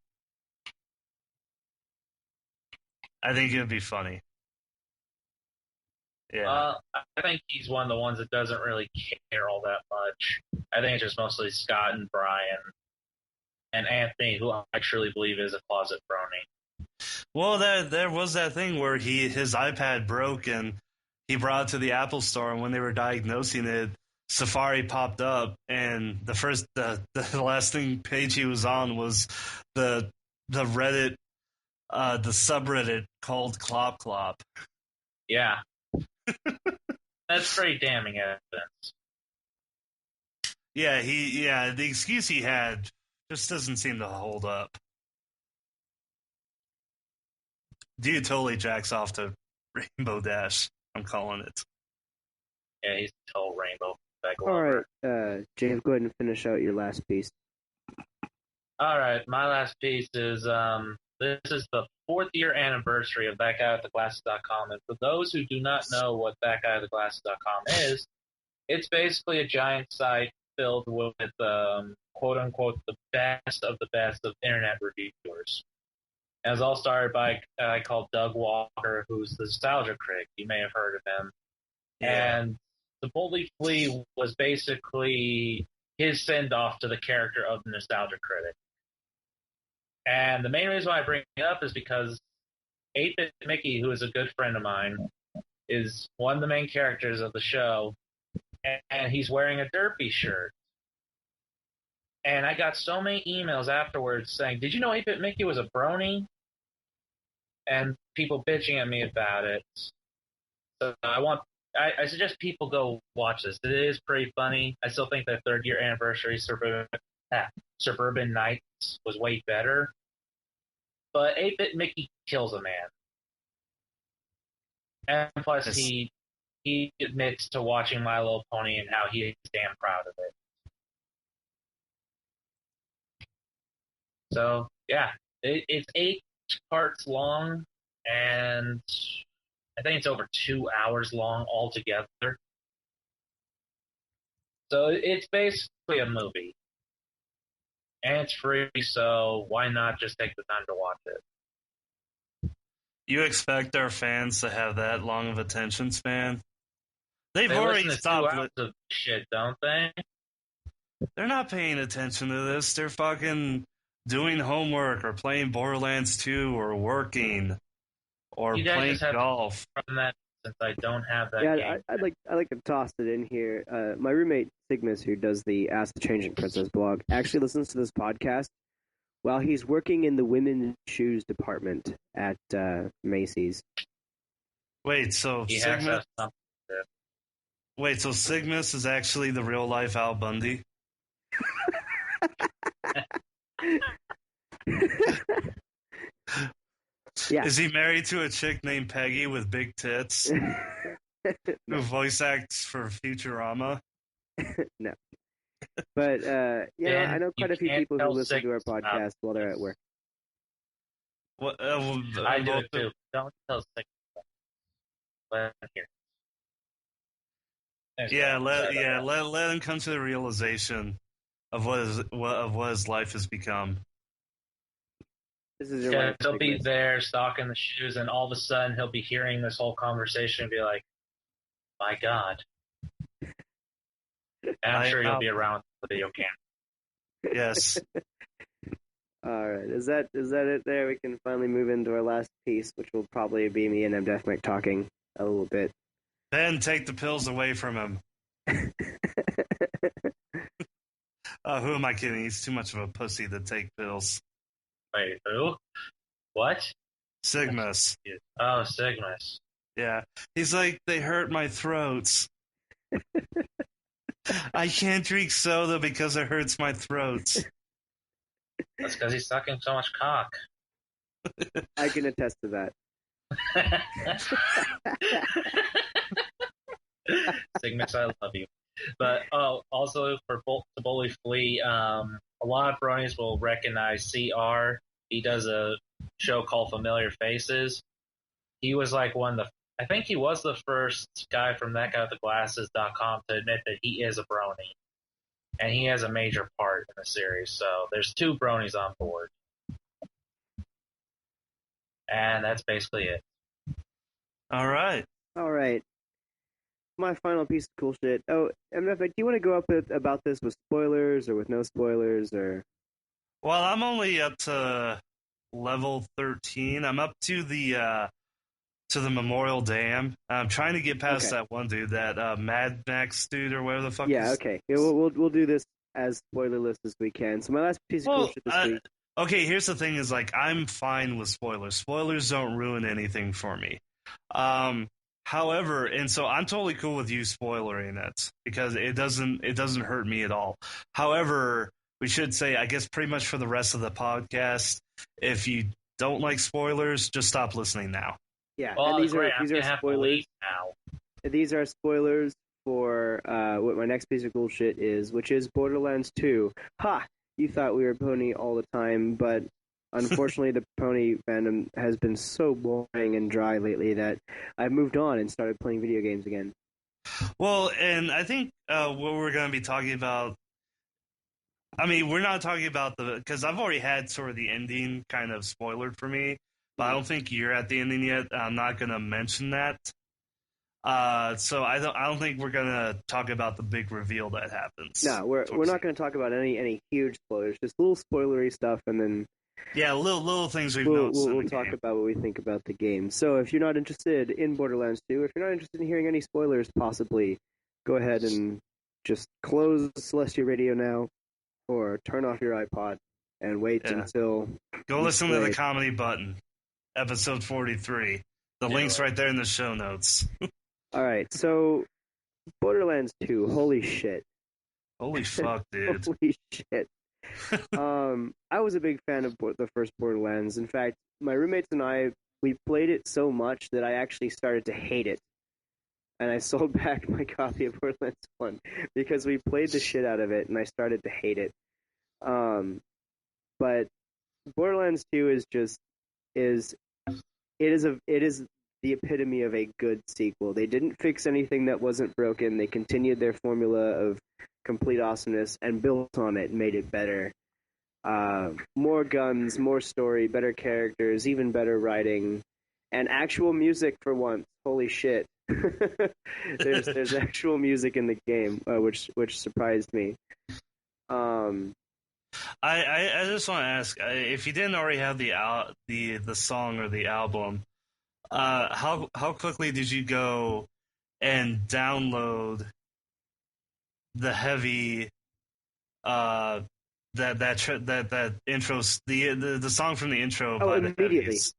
I think it would be funny. Yeah. I think he's one of the ones that doesn't really care all that much. I think it's just mostly Scott and Brian and Anthony, who I truly believe is a closet brony. Well, there was that thing where his iPad broke and he brought it to the Apple Store, and when they were diagnosing it, Safari popped up, and the last page he was on was the Reddit, the subreddit called Clop Clop. Yeah. That's pretty damning evidence. Yeah, the excuse he had just doesn't seem to hold up. Dude totally jacks off to Rainbow Dash. I'm calling it. Yeah, he's a total rainbow. All right, James, go ahead and finish out your last piece. All right, my last piece is this is the 4th year anniversary of ThatGuyWithTheGlasses.com, and for those who do not know what ThatGuyWithTheGlasses.com is, it's basically a giant site filled with quote unquote the best of internet reviewers. And it was all started by a guy called Doug Walker, who's the nostalgia critic. You may have heard of him. Yeah. And The Boldly Flea was basically his send-off to the character of the nostalgia critic. And the main reason why I bring it up is because 8-Bit Mickey, who is a good friend of mine, is one of the main characters of the show, and he's wearing a Derpy shirt. And I got so many emails afterwards saying, did you know 8-Bit Mickey was a brony? And people bitching at me about it. So I suggest people go watch this. It is pretty funny. I still think that 3rd year anniversary Suburban Nights was way better. But 8-Bit Mickey kills a man. And plus he admits to watching My Little Pony and how he is damn proud of it. So, yeah, it's parts long, and I think it's over 2 hours long altogether. So it's basically a movie. And it's free, so why not just take the time to watch it? You expect our fans to have that long of attention span? They've They already listen to stopped. 2 hours of shit, don't they? They're not paying attention to this. They're fucking doing homework or playing Borderlands 2 or working or You guys playing just have golf. from that since I don't have that Yeah, game. I'd like to toss it in here. My roommate Sigmus, who does the Ask the Changing Princess blog, actually listens to this podcast while he's working in the women's shoes department at Macy's. Wait, so He has to Sigmus? have something to do. Wait, so Sigmus is actually the real life Al Bundy? Yeah. Is he married to a chick named Peggy with big tits who voice acts for Futurama? No. But Ben, I know quite you a few can't people who tell listen to our Sigmus about podcast while they're at work. What, I do it too. Don't tell Sigmus. Let him hear. Let him come to the realization of what his life has become. This is your Yeah, life, he'll be Sigmus. there stocking the shoes, and all of a sudden he'll be hearing this whole conversation and be like, "My God!" And I'm sure he'll be around the video camera. Yes. All right, is that it? There, we can finally move into our last piece, which will probably be me and MDefMic talking a little bit. Ben, take the pills away from him. Who am I kidding? He's too much of a pussy to take pills. Wait, who? What? Sigmus. Oh, Sigmus. Yeah. He's like, they hurt my throats. I can't drink soda because it hurts my throats. That's because he's sucking so much cock. I can attest to that. Sigmus, I love you. But also for Bully Flea, a lot of bronies will recognize CR. He does a show called Familiar Faces. He was like I think he was the first guy from ThatGuyWithTheGlasses.com to admit that he is a brony. And he has a major part in the series. So there's 2 bronies on board. And that's basically it. All right. My final piece of cool shit. Oh, MF, do you want to go up about this with spoilers or with no spoilers or? Well, I'm only up to level 13. I'm up to the Memorial Dam. I'm trying to get past that one dude, that Mad Max dude or whatever the fuck. Yeah. Okay. Yeah, we'll do this as spoilerless as we can. So my last piece of cool shit this week. Okay, here's the thing: is like I'm fine with spoilers. Spoilers don't ruin anything for me. However, and so I'm totally cool with you spoilering it because it doesn't hurt me at all. However, we should say, I guess, pretty much for the rest of the podcast, if you don't like spoilers, just stop listening now. Yeah, well, and these are spoilers. Now. These are spoilers for what my next piece of cool shit is, which is Borderlands 2. Ha! You thought we were pony all the time, but unfortunately the pony fandom has been so boring and dry lately that I've moved on and started playing video games again. Well, and I think what we're going to be talking about, I mean, we're not talking about because I've already had sort of the ending kind of spoiled for me, but I don't think you're at the ending yet. I'm not going to mention that. So I don't think we're gonna talk about the big reveal that happens. No, we're not going to talk about any huge spoilers, just little spoilery stuff, and then little things we'll talk about what we think about the game. So if you're not interested in Borderlands 2, if you're not interested in hearing any spoilers, possibly go ahead and just close Celestia Radio now, or turn off your iPod and wait until go listen to the comedy button, episode 43. The link's right there in the show notes. All right, so Borderlands 2, holy shit. Holy fuck, dude. Holy shit. I was a big fan of the first Borderlands. In fact, my roommates and I, we played it so much that I actually started to hate it. And I sold back my copy of Borderlands 1 because we played the shit out of it and I started to hate it. But Borderlands 2 is just, is the epitome of a good sequel. They didn't fix anything that wasn't broken. They continued their formula of complete awesomeness and built on it and made it better. More guns, more story, better characters, even better writing, and actual music for once. Holy shit! There's actual music in the game, which surprised me. I just want to ask if you didn't already have the song or the album, how quickly did you go and download the heavy that intro, the song from the intro by the immediately. Heavies?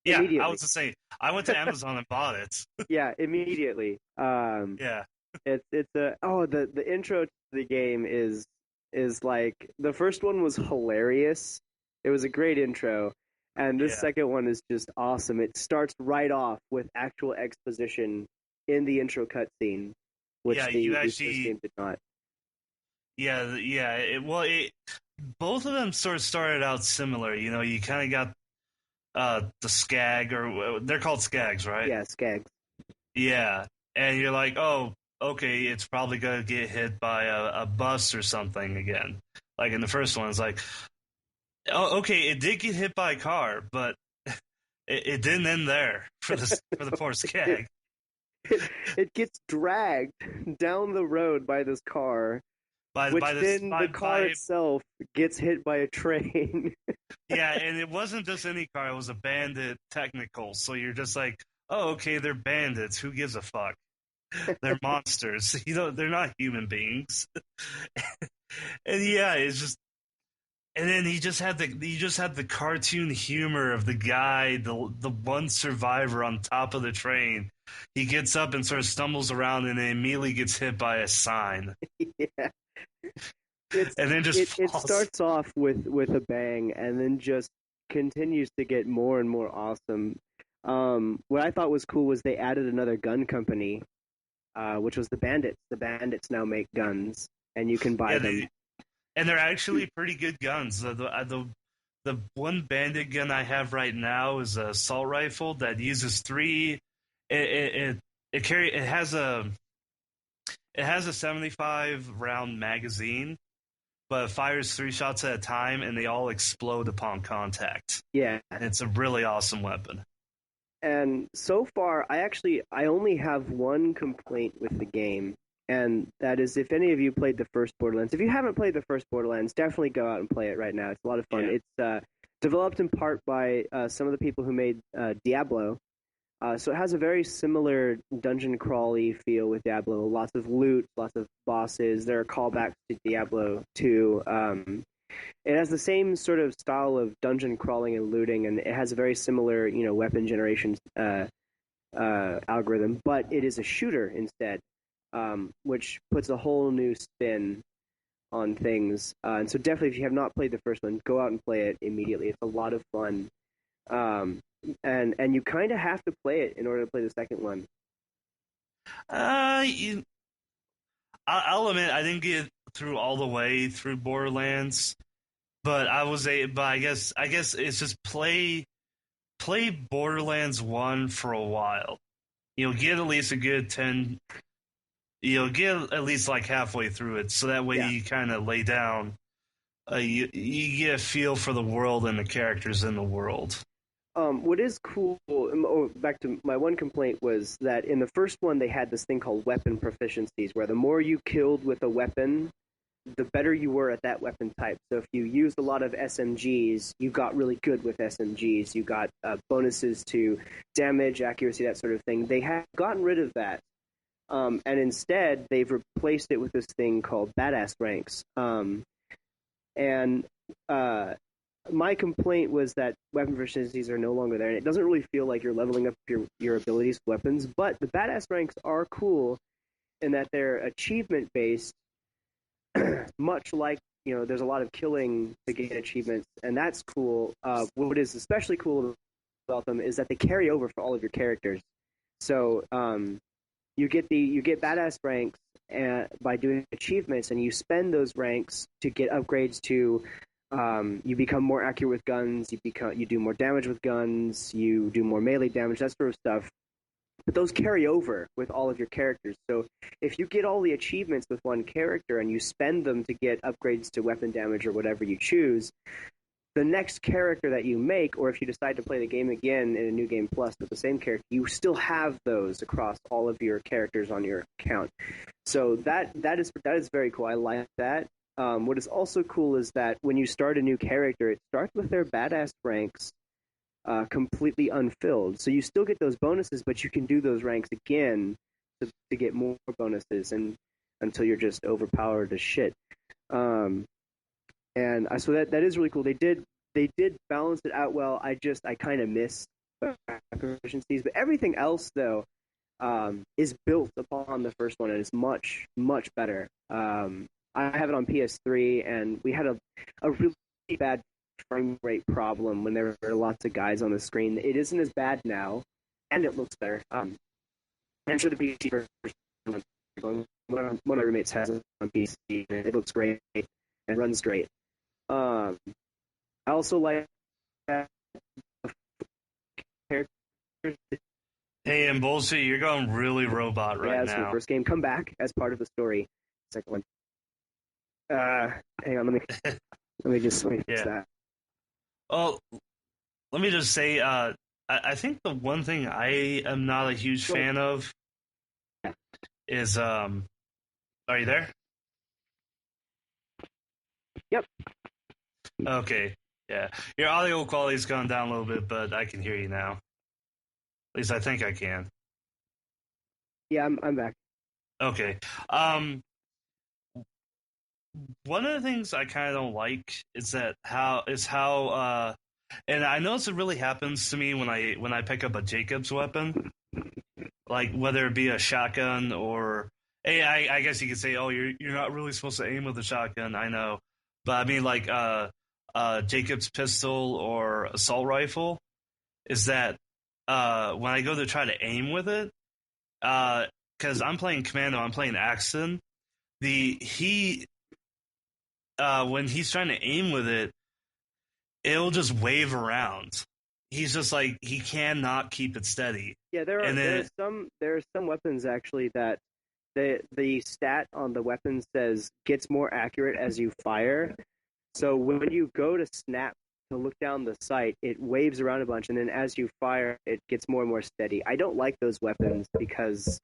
Yeah, immediately. I was just saying. I went to Amazon and bought it. Yeah, immediately. Yeah, the intro to the game is like the first one was hilarious. It was a great intro, and this second one is just awesome. It starts right off with actual exposition in the intro cutscene, which the first game did not. Yeah. Both of them sort of started out similar. You know, you kind of got the Skag, or they're called Skags, right? Yeah, Skags. Yeah, and you're like, oh, okay, it's probably gonna get hit by a bus or something again. Like in the first one, it's like, oh, okay, it did get hit by a car, but it didn't end there for the poor Skag. It gets dragged down the road by this car. The car itself gets hit by a train. Yeah, and it wasn't just any car; it was a bandit technical. So you're just like, oh, okay, they're bandits. Who gives a fuck? They're monsters. You know, they're not human beings. And yeah, it's just, and then you just had the cartoon humor of the guy, the one survivor on top of the train. He gets up and sort of stumbles around, and then immediately gets hit by a sign. Yeah. And then it starts off with a bang and then just continues to get more and more awesome. What I thought was cool was they added another gun company, which was the Bandits. The Bandits now make guns, and you can buy them. And they're actually pretty good guns. The one Bandit gun I have right now is an assault rifle that uses three. It has a 75 round magazine, but it fires 3 shots at a time, and they all explode upon contact. Yeah. And it's a really awesome weapon. And so far, I only have one complaint with the game, and that is if any of you played the first Borderlands. If you haven't played the first Borderlands, definitely go out and play it right now. It's a lot of fun. Yeah. It's developed in part by some of the people who made Diablo. So it has a very similar dungeon crawly feel with Diablo. Lots of loot, lots of bosses. There are callbacks to Diablo 2. It has the same sort of style of dungeon crawling and looting, and it has a very similar, weapon generation algorithm. But it is a shooter instead, which puts a whole new spin on things. And so definitely, if you have not played the first one, go out and play it immediately. It's a lot of fun. And you kind of have to play it in order to play the second one. I'll admit I didn't get through all the way through Borderlands, but I guess it's just play Borderlands 1 for a while. Get at least a good 10. Get at least like halfway through it, so that way you kind of lay down. You get a feel for the world and the characters in the world. What is cool, back to my one complaint, was that in the first one they had this thing called weapon proficiencies, where the more you killed with a weapon, the better you were at that weapon type. So if you used a lot of SMGs, you got really good with SMGs. You got bonuses to damage, accuracy, that sort of thing. They have gotten rid of that. And instead, they've replaced it with this thing called badass ranks. My complaint was that weapon proficiencies are no longer there, and it doesn't really feel like you're leveling up your abilities with weapons, but the badass ranks are cool in that they're achievement-based, much like, there's a lot of killing to get achievements, and that's cool. What is especially cool about them is that they carry over for all of your characters. So you get badass ranks by doing achievements, and you spend those ranks to get upgrades to You become more accurate with guns. You do more damage with guns. You do more melee damage. That sort of stuff. But those carry over with all of your characters. So if you get all the achievements with one character and you spend them to get upgrades to weapon damage or whatever you choose, the next character that you make, or if you decide to play the game again in a new game plus with the same character, you still have those across all of your characters on your account. So that is very cool. I like that. What is also cool is that when you start a new character, it starts with their badass ranks completely unfilled. So you still get those bonuses, but you can do those ranks again to get more bonuses and until you're just overpowered as shit. And so that is really cool. They did balance it out well. I kind of miss proficiencies, but everything else though is built upon the first one and is much better. I have it on PS3, and we had a really bad frame rate problem when there were lots of guys on the screen. It isn't as bad now, and it looks better. I'm sure the PC version, one of my roommates has it on PC, and it looks great and runs great. I also like that characters. Hey, and bullshit, you're going really robot right now. now. First game, come back as part of the story. Second one. Hang on, let me just fix that. Well, let me just say, I think the one thing I am not a huge fan of is, are you there? Yep. Okay, yeah. Your audio quality's gone down a little bit, but I can hear you now. At least I think I can. Yeah, I'm back. Okay. One of the things I kind of don't like is how and I notice it really happens to me when I pick up a Jacob's weapon, like whether it be a shotgun or, hey, I guess you could say, oh, you're not really supposed to aim with a shotgun. I know, but I mean like Jacob's pistol or assault rifle, is that when I go to try to aim with it, because I'm playing Commando, I'm playing Axton, when he's trying to aim with it, it'll just wave around. He's just like, he cannot keep it steady. Yeah, there are some weapons actually that the stat on the weapon says gets more accurate as you fire. So when you go to snap to look down the sight, it waves around a bunch, and then as you fire, it gets more and more steady. I don't like those weapons because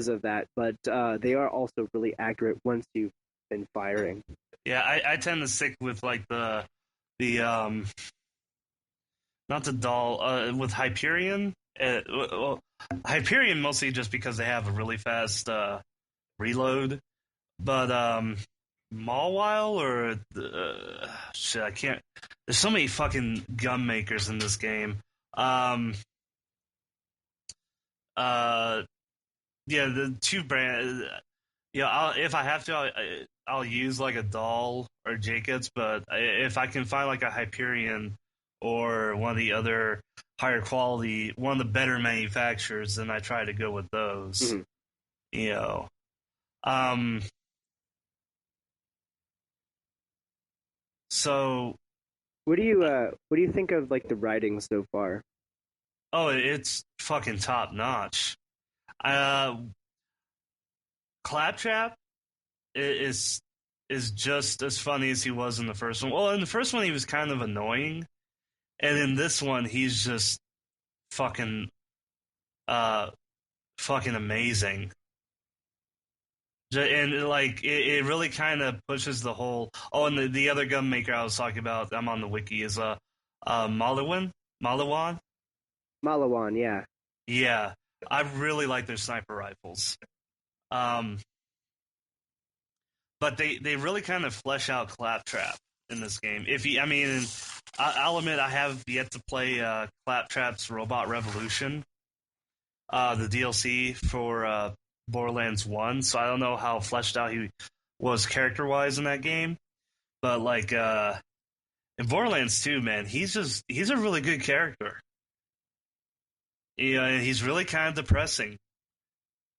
of that, but they are also really accurate once you've been firing. Yeah, I tend to stick with like the not the doll with Hyperion. Well, Hyperion mostly just because they have a really fast reload, but Mawile or shit, I can't. There's so many fucking gun makers in this game. Yeah, the two brand. Yeah, if I have to, I'll use like a doll or Jacobs, but if I can find like a Hyperion or one of the other higher quality, one of the better manufacturers, then I try to go with those. Mm-hmm. You know, so what do you think of like the writing so far? Oh, it's fucking top notch. Claptrap is just as funny as he was in the first one. Well, in the first one he was kind of annoying, and in this one he's just fucking amazing. And like it really kind of pushes the whole. Oh, and the other gun maker I was talking about, I'm on the wiki, is Malawan. Malawan, yeah. Yeah, I really like their sniper rifles. But they really kind of flesh out Claptrap in this game. I'll admit I have yet to play Claptrap's Robot Revolution, the DLC for Borderlands 1, so I don't know how fleshed out he was character-wise in that game. But like in Borderlands 2, man, he's a really good character. Yeah, he's really kind of depressing.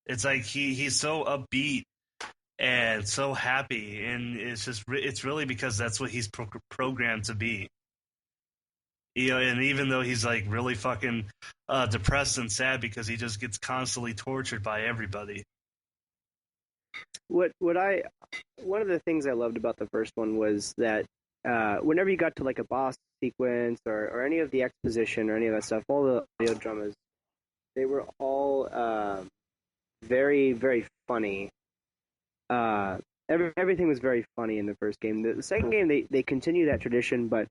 It's like he's so upbeat, and so happy, and it's really because that's what he's programmed to be. And even though he's like really fucking depressed and sad because he just gets constantly tortured by everybody. One of the things I loved about the first one was that whenever you got to like a boss sequence or any of the exposition or any of that stuff, all the audio dramas, they were all very, very funny. Everything was very funny in the first game. The second game, they continue that tradition, but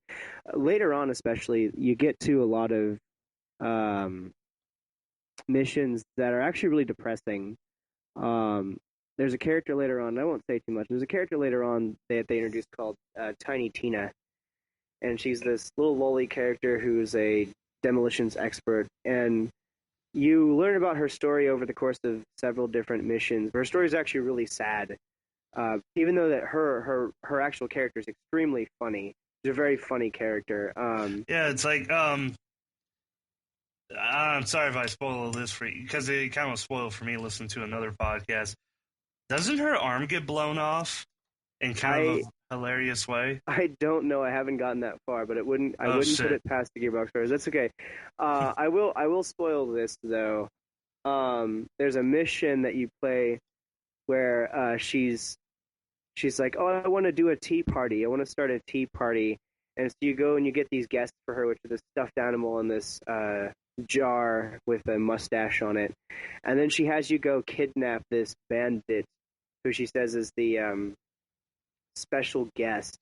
later on, especially, you get to a lot of missions that are actually really depressing. There's a character later on, I won't say too much, there's a character later on that they introduced called Tiny Tina, and she's this little lolly character who's a demolitions expert, and you learn about her story over the course of several different missions. Her story is actually really sad, even though that her actual character is extremely funny. She's a very funny character. Yeah, it's like I'm sorry if I spoil this for you, because it kind of spoiled for me listening to another podcast. Doesn't her arm get blown off in kind of a hilarious way? I don't know. I haven't gotten that far, but I wouldn't put it past the Gearbox players. That's okay. I will spoil this though. There's a mission that you play where she's like, oh, I want to do a tea party. I want to start a tea party, and so you go and you get these guests for her, which is this stuffed animal in this jar with a mustache on it, and then she has you go kidnap this bandit, who she says is the special guest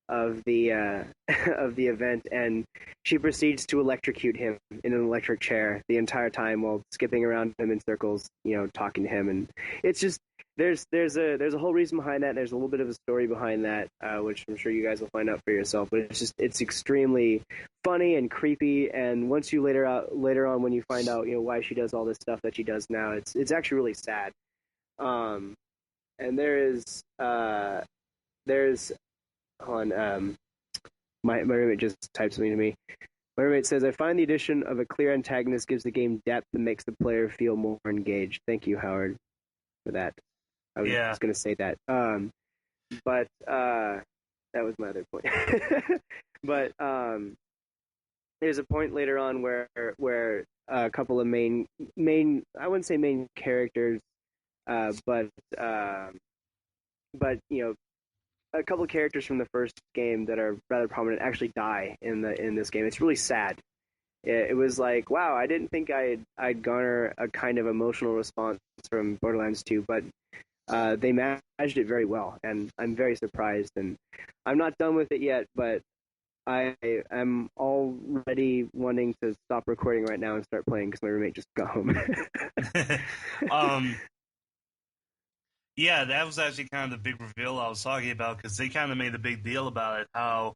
of the of the event, and she proceeds to electrocute him in an electric chair the entire time while skipping around him in circles, talking to him. And it's just there's a whole reason behind that. There's a little bit of a story behind that, which I'm sure you guys will find out for yourself. But it's extremely funny and creepy. And once you later on when you find out why she does all this stuff that she does now, it's actually really sad. And there's on my roommate just typed something to me. My roommate says, I find the addition of a clear antagonist gives the game depth and makes the player feel more engaged. Thank you, Howard, for that. I was just going to say that. But that was my other point. But there's a point later on where a couple of main I wouldn't say main characters, but a couple of characters from the first game that are rather prominent actually die in this game. It's really sad. It was like, wow, I didn't think I'd garner a kind of emotional response from Borderlands 2, but they managed it very well, and I'm very surprised. And I'm not done with it yet, but I am already wanting to stop recording right now and start playing because my roommate just got home. Yeah, that was actually kind of the big reveal I was talking about, because they kind of made a big deal about it, how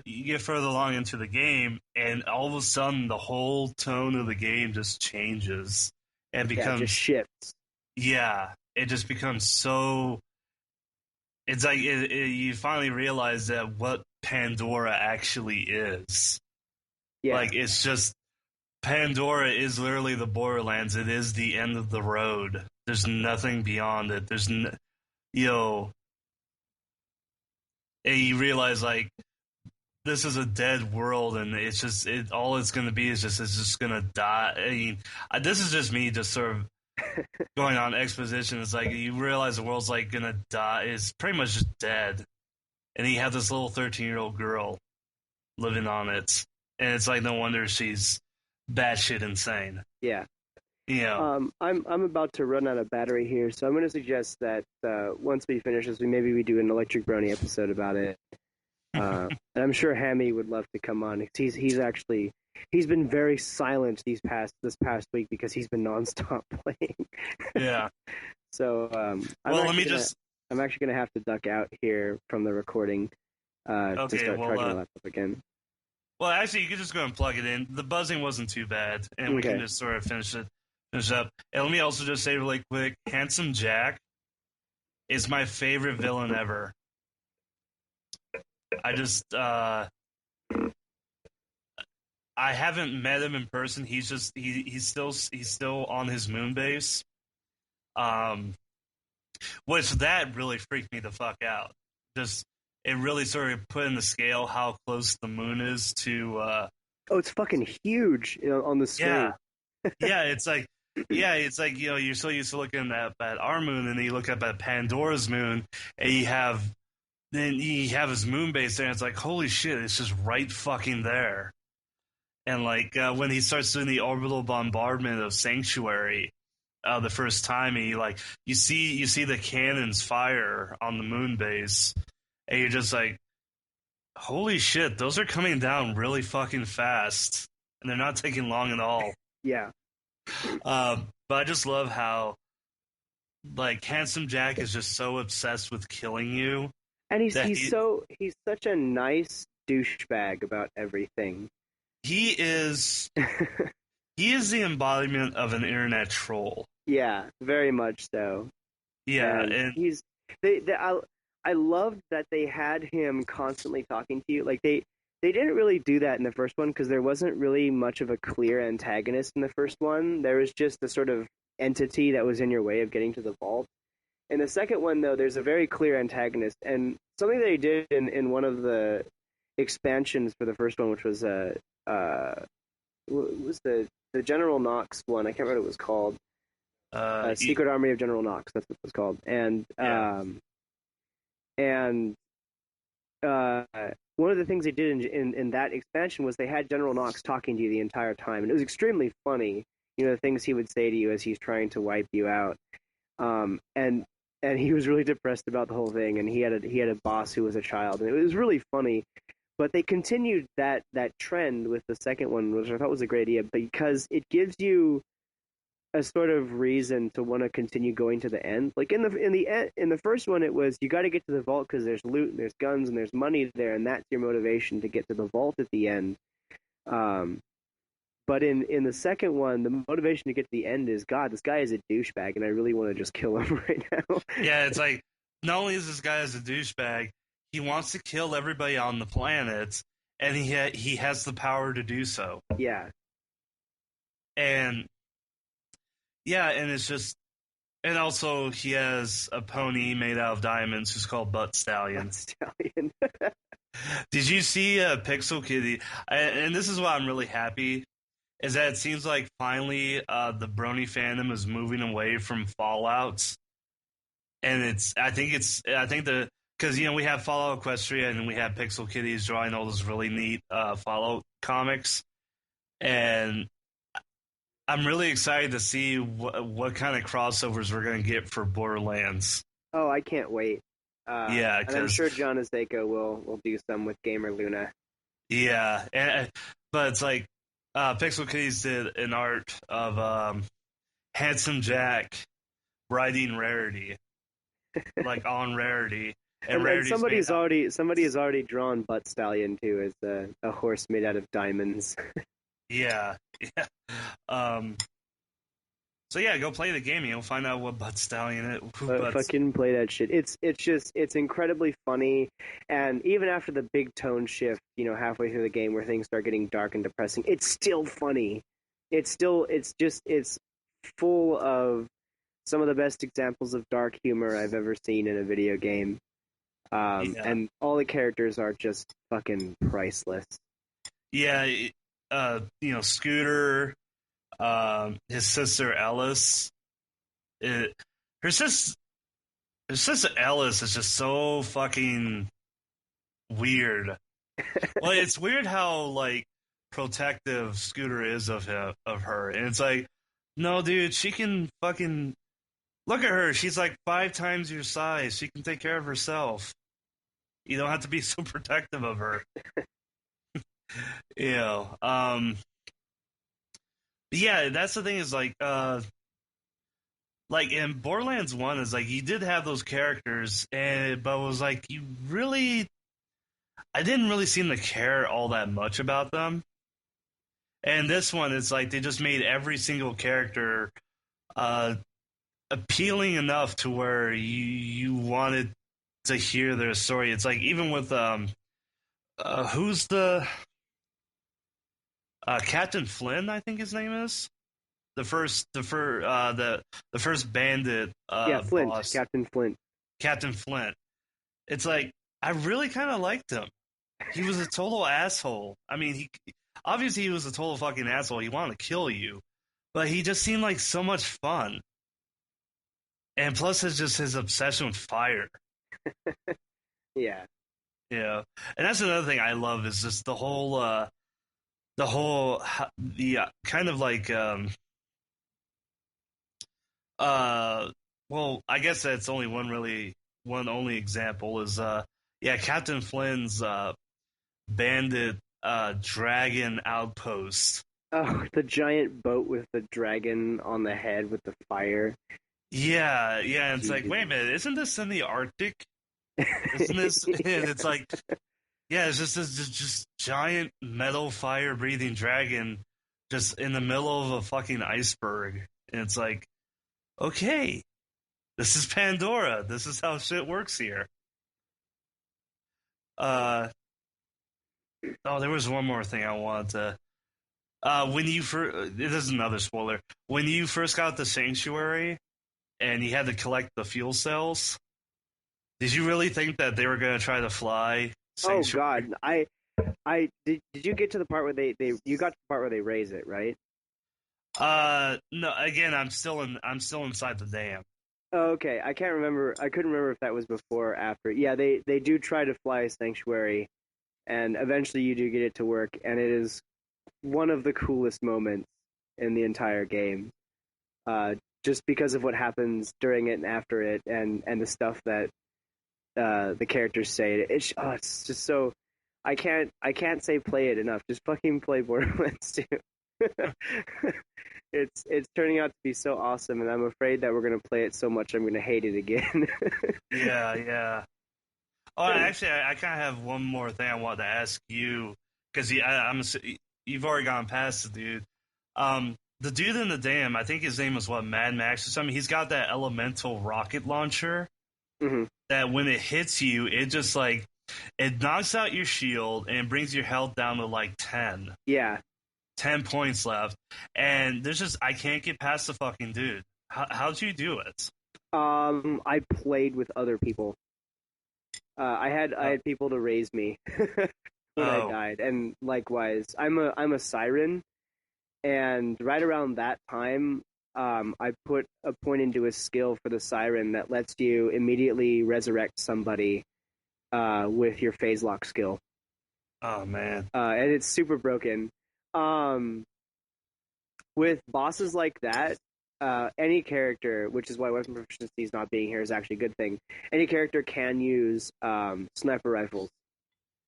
you get further along into the game, and all of a sudden the whole tone of the game just changes and becomes... it just shifts. Yeah, it just becomes so... It's like you finally realize that what Pandora actually is. Yeah. Like, it's just... Pandora is literally the Borderlands. It is the end of the road. There's nothing beyond it. There's and you realize, like, this is a dead world, and it's just all it's going to be is just going to die. I mean, this is just me just sort of going on exposition. It's like you realize the world's like going to die. It's pretty much just dead, and you have this little 13-year-old girl living on it, and it's like no wonder she's batshit insane. Yeah. Yeah. I'm about to run out of battery here, so I'm going to suggest that once we finish this, maybe we do an Electric Brony episode about it. And I'm sure Hammy would love to come on. He's been very silent this past week because he's been nonstop playing. Yeah. So I'm actually going to have to duck out here from the recording to start charging my laptop again. Well, actually, you could just go and plug it in. The buzzing wasn't too bad, and we can just sort of finish up. And let me also just say really quick, Handsome Jack is my favorite villain ever. I just, I haven't met him in person. He's just, he's still on his moon base. Which that really freaked me the fuck out. Just it really sort of put in the scale how close the moon is to. Oh, it's fucking huge, on the screen. Yeah, it's like you're so used to looking at our moon, and then you look up at Pandora's moon, and you have his moon base there, and it's like holy shit, it's just right fucking there. And like when he starts doing the orbital bombardment of Sanctuary, the first time, and you see the cannons fire on the moon base, and you're just like, holy shit, those are coming down really fucking fast, and they're not taking long at all. Yeah. But I just love how like Handsome Jack is just so obsessed with killing you, and he's such a nice douchebag about everything. He is the embodiment of an internet troll. Yeah, very much so. Yeah, and he's I loved that they had him constantly talking to you. Like they didn't really do that in the first one because there wasn't really much of a clear antagonist in the first one. There was just a sort of entity that was in your way of getting to the vault. In the second one, though, there's a very clear antagonist, and something they did in one of the expansions for the first one, which was was the General Knox one. I can't remember what it was called. Secret Army of General Knox. That's what it was called. And one of the things they did in that expansion was they had General Knox talking to you the entire time, and it was extremely funny. The things he would say to you as he's trying to wipe you out. And he was really depressed about the whole thing, and he had a boss who was a child, and it was really funny. But they continued that trend with the second one, which I thought was a great idea, because it gives you a sort of reason to want to continue going to the end. Like in the first one, it was you got to get to the vault because there's loot and there's guns and there's money there, and that's your motivation to get to the vault at the end. But in the second one, the motivation to get to the end is, God, this guy is a douchebag, and I really want to just kill him right now. Yeah, it's like, not only is this guy as a douchebag, he wants to kill everybody on the planet, and he has the power to do so. Yeah. And it's just, and also he has a pony made out of diamonds who's called Butt Stallion. Butt Stallion. Did you see Pixel Kitty? And this is why I'm really happy, is that it seems like finally the Brony fandom is moving away from Fallout. And because we have Fallout Equestria and we have Pixel Kitties drawing all those really neat Fallout comics. And I'm really excited to see what kind of crossovers we're going to get for Borderlands. Oh, I can't wait. And I'm sure John Azeko will do some with Gamer Luna. Yeah, but it's like Pixel Kitties did an art of Handsome Jack riding Rarity, like on Rarity, and somebody has already drawn Butt Stallion too as a horse made out of diamonds. Yeah. So yeah, go play the game. You'll find out what Butt Stallion is. Fucking play that shit. It's incredibly funny, and even after the big tone shift, halfway through the game where things start getting dark and depressing, it's still funny. It's full of some of the best examples of dark humor I've ever seen in a video game. And all the characters are just fucking priceless. Yeah, Scooter, his sister Ellis. Her sister Ellis is just so fucking weird. Well, it's weird how like protective Scooter is of her, and it's like, no, dude, she can fucking look at her. She's like 5 times your size. She can take care of herself. You don't have to be so protective of her. Yeah, that's the thing is like in Borderlands 1 is like you did have those characters, but it was like I didn't really seem to care all that much about them. And this one, it's like they just made every single character appealing enough to where you wanted to hear their story. It's like even with who's the Captain Flynn, I think his name is. first bandit Flint, boss, Captain Flint. Captain Flint. It's like I really kind of liked him. He was a total asshole. I mean, he was a total fucking asshole. He wanted to kill you, but he just seemed like so much fun. And plus, it's just his obsession with fire. Yeah. Yeah, and that's another thing I love is just the kind of like well, I guess that's only one only example is Captain Flynn's bandit dragon outpost. Oh, the giant boat with the dragon on the head with the fire. Yeah, and it's like, wait a minute, isn't this in the Arctic? Isn't this? And it's like, yeah, it's just this just giant metal fire breathing dragon just in the middle of a fucking iceberg. And it's like, okay, this is Pandora. This is how shit works here. There was one more thing I wanted to. This is another spoiler. When you first got the sanctuary and you had to collect the fuel cells, did you really think that they were going to try to fly sanctuary? Oh God, I did you get to the part where you got to the part where they raise it, right? No. Again, I'm still inside the dam. Oh, okay, I can't remember. I couldn't remember if that was before or after. Yeah, they do try to fly a sanctuary, and eventually you do get it to work, and it is one of the coolest moments in the entire game. Just because of what happens during it and after it, and the stuff that the characters say. It's just so. I can't say play it enough. Just fucking play Borderlands 2. It's turning out to be so awesome, and I'm afraid that we're gonna play it so much I'm gonna hate it again. Yeah. Oh, actually, I kind of have one more thing I wanted to ask you because you've already gone past the dude. The dude in the dam, I think his name was Mad Max or something. He's got that elemental rocket launcher that when it hits you, it just like it knocks out your shield and brings your health down to like 10. Yeah. 10 points left, and I can't get past the fucking dude. How'd you do it? I played with other people. I had people to raise me when I died, and likewise, I'm a siren, and right around that time, I put a point into a skill for the siren that lets you immediately resurrect somebody with your phase lock skill. Oh man! And it's super broken. With bosses like that, any character, which is why weapon proficiency not being here is actually a good thing. Any character can use sniper rifles.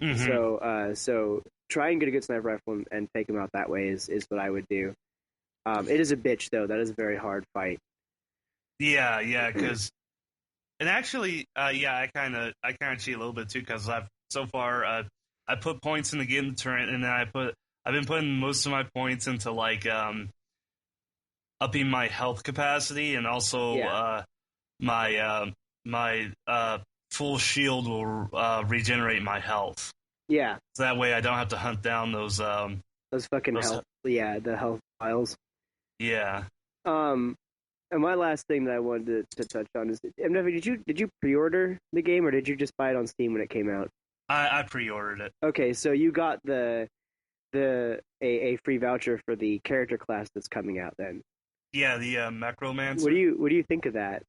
Mm-hmm. So try and get a good sniper rifle and take them out that way is what I would do. It is a bitch though. That is a very hard fight. Yeah, because and actually, I kind of cheat a little bit too because I put points into getting the turret, and then I've been putting most of my points into like upping my health capacity, and also my full shield will regenerate my health. Yeah. So that way I don't have to hunt down those fucking health. Yeah, the health files. Yeah. And my last thing that I wanted to touch on is, MW, did you pre-order the game or did you just buy it on Steam when it came out? I pre-ordered it. Okay, so you got a free voucher for the character class that's coming out then. Yeah, the Necromancer. What do you think of that?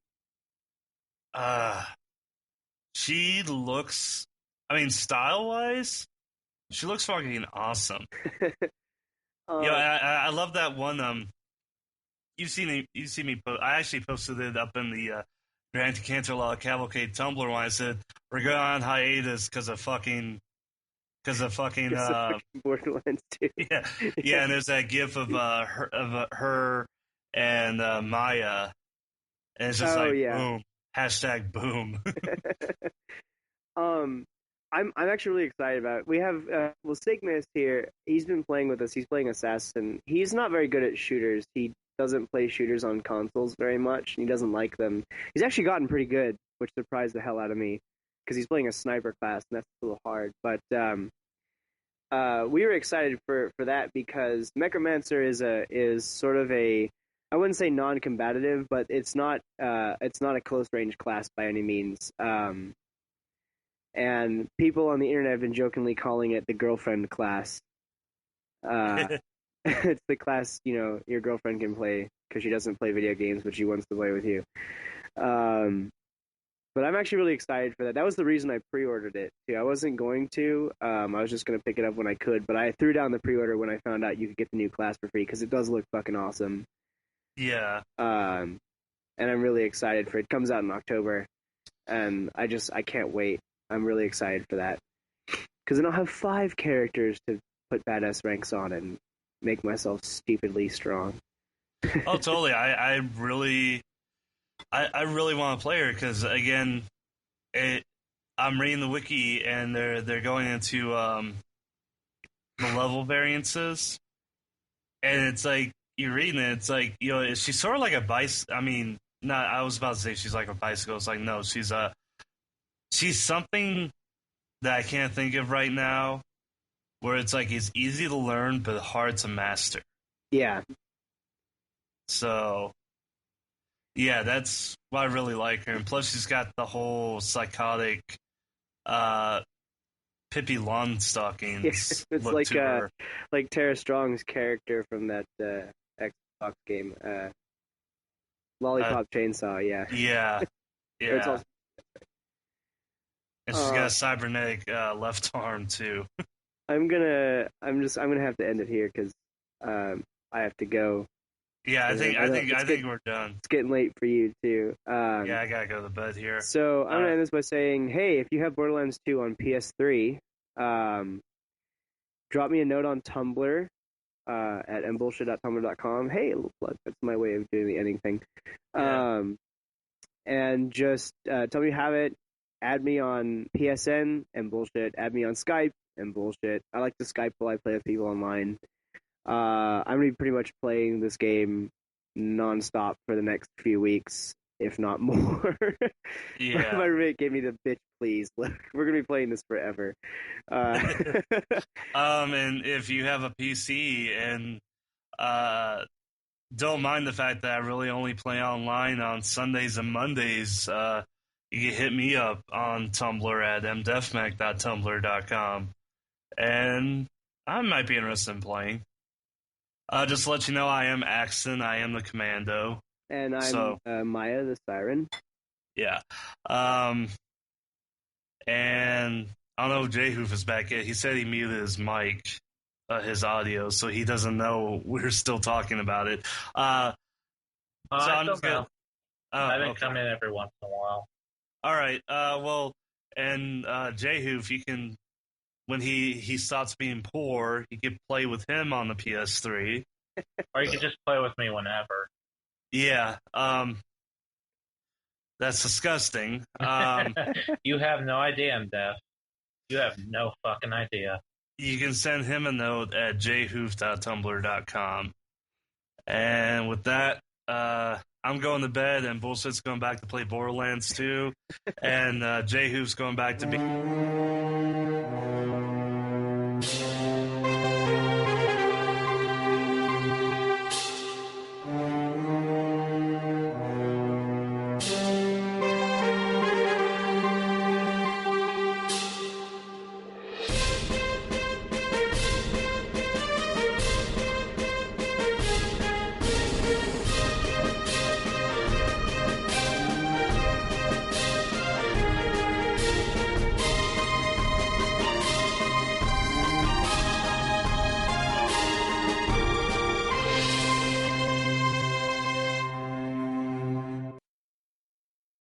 She looks, I mean, style-wise, she looks fucking awesome. I love that one. You've seen me post. I actually posted it up in the Canterlot Cavalcade Tumblr when I said we're going on hiatus because of fucking Borderlands 2. Yeah, and there's that gif of her and Maya, and it's just boom, #boom. I'm actually really excited about it. We have Sigma is here. He's been playing with us. He's playing Assassin. He's not very good at shooters. He doesn't play shooters on consoles very much. He doesn't like them. He's actually gotten pretty good, which surprised the hell out of me because he's playing a sniper class, and that's a little hard. But we were excited for that because Necromancer is sort of a I wouldn't say non-combative, but it's not a close range class by any means. And people on the internet have been jokingly calling it the girlfriend class. It's the class, your girlfriend can play because she doesn't play video games, but she wants to play with you. But I'm actually really excited for that. That was the reason I pre-ordered it, too. I wasn't going to. I was just going to pick it up when I could, but I threw down the pre-order when I found out you could get the new class for free because it does look fucking awesome. Yeah. And I'm really excited for it. It comes out in October, and I can't wait. I'm really excited for that because then I'll have 5 characters to put badass ranks on and make myself stupidly strong. Oh, totally. I really want to play her because, again, I'm reading the wiki and they're going into the level variances, and it's like you're reading it. It's like she's sort of like a bicycle. I mean, not. I was about to say she's like a bicycle. It's like no, she's something that I can't think of right now, where it's like it's easy to learn but hard to master. Yeah. So, yeah, that's why I really like her. And plus, she's got the whole psychotic Pippi Longstockings it's look to her. Like Tara Strong's character from that Xbox game, Lollipop Chainsaw. Yeah. Yeah. Yeah. It's also, and she's got a cybernetic left arm too. I'm gonna have to end it here because I have to go. Yeah, I think we're done. It's getting late for you too. Yeah, I gotta go to bed here. So I'm gonna end this by saying, hey, if you have Borderlands 2 on PS3, drop me a note on Tumblr at mbullshit.tumblr.com. Hey, that's my way of doing the ending thing. Yeah. And just tell me you have it. Add me on PSN and bullshit. Add me on Skype and bullshit. I like to Skype while I play with people online. I'm going to be pretty much playing this game nonstop for the next few weeks, if not more. Yeah. My roommate gave me the bitch, please. We're going to be playing this forever. And if you have a PC and don't mind the fact that I really only play online on Sundays and Mondays, you can hit me up on Tumblr at mdefmac.tumblr.com, and I might be interested in playing. Just to let you know, I am Axton. I am the commando. And I'm Maya, the siren. Yeah. And I don't know if J-Hoof is back yet. He said he muted his mic, his audio, so he doesn't know we're still talking about it. So I'm just gonna... I've been coming every once in a while. All right. Well, and J-Hoof, you can... When he stops being poor, you can play with him on the PS3. Or you can just play with me whenever. Yeah. That's disgusting. You have no idea, I'm deaf. You have no fucking idea. You can send him a note at jhoof.tumblr.com. And with that, I'm going to bed, and Bullshit's going back to play Borderlands 2, and J-Hoof's going back to be...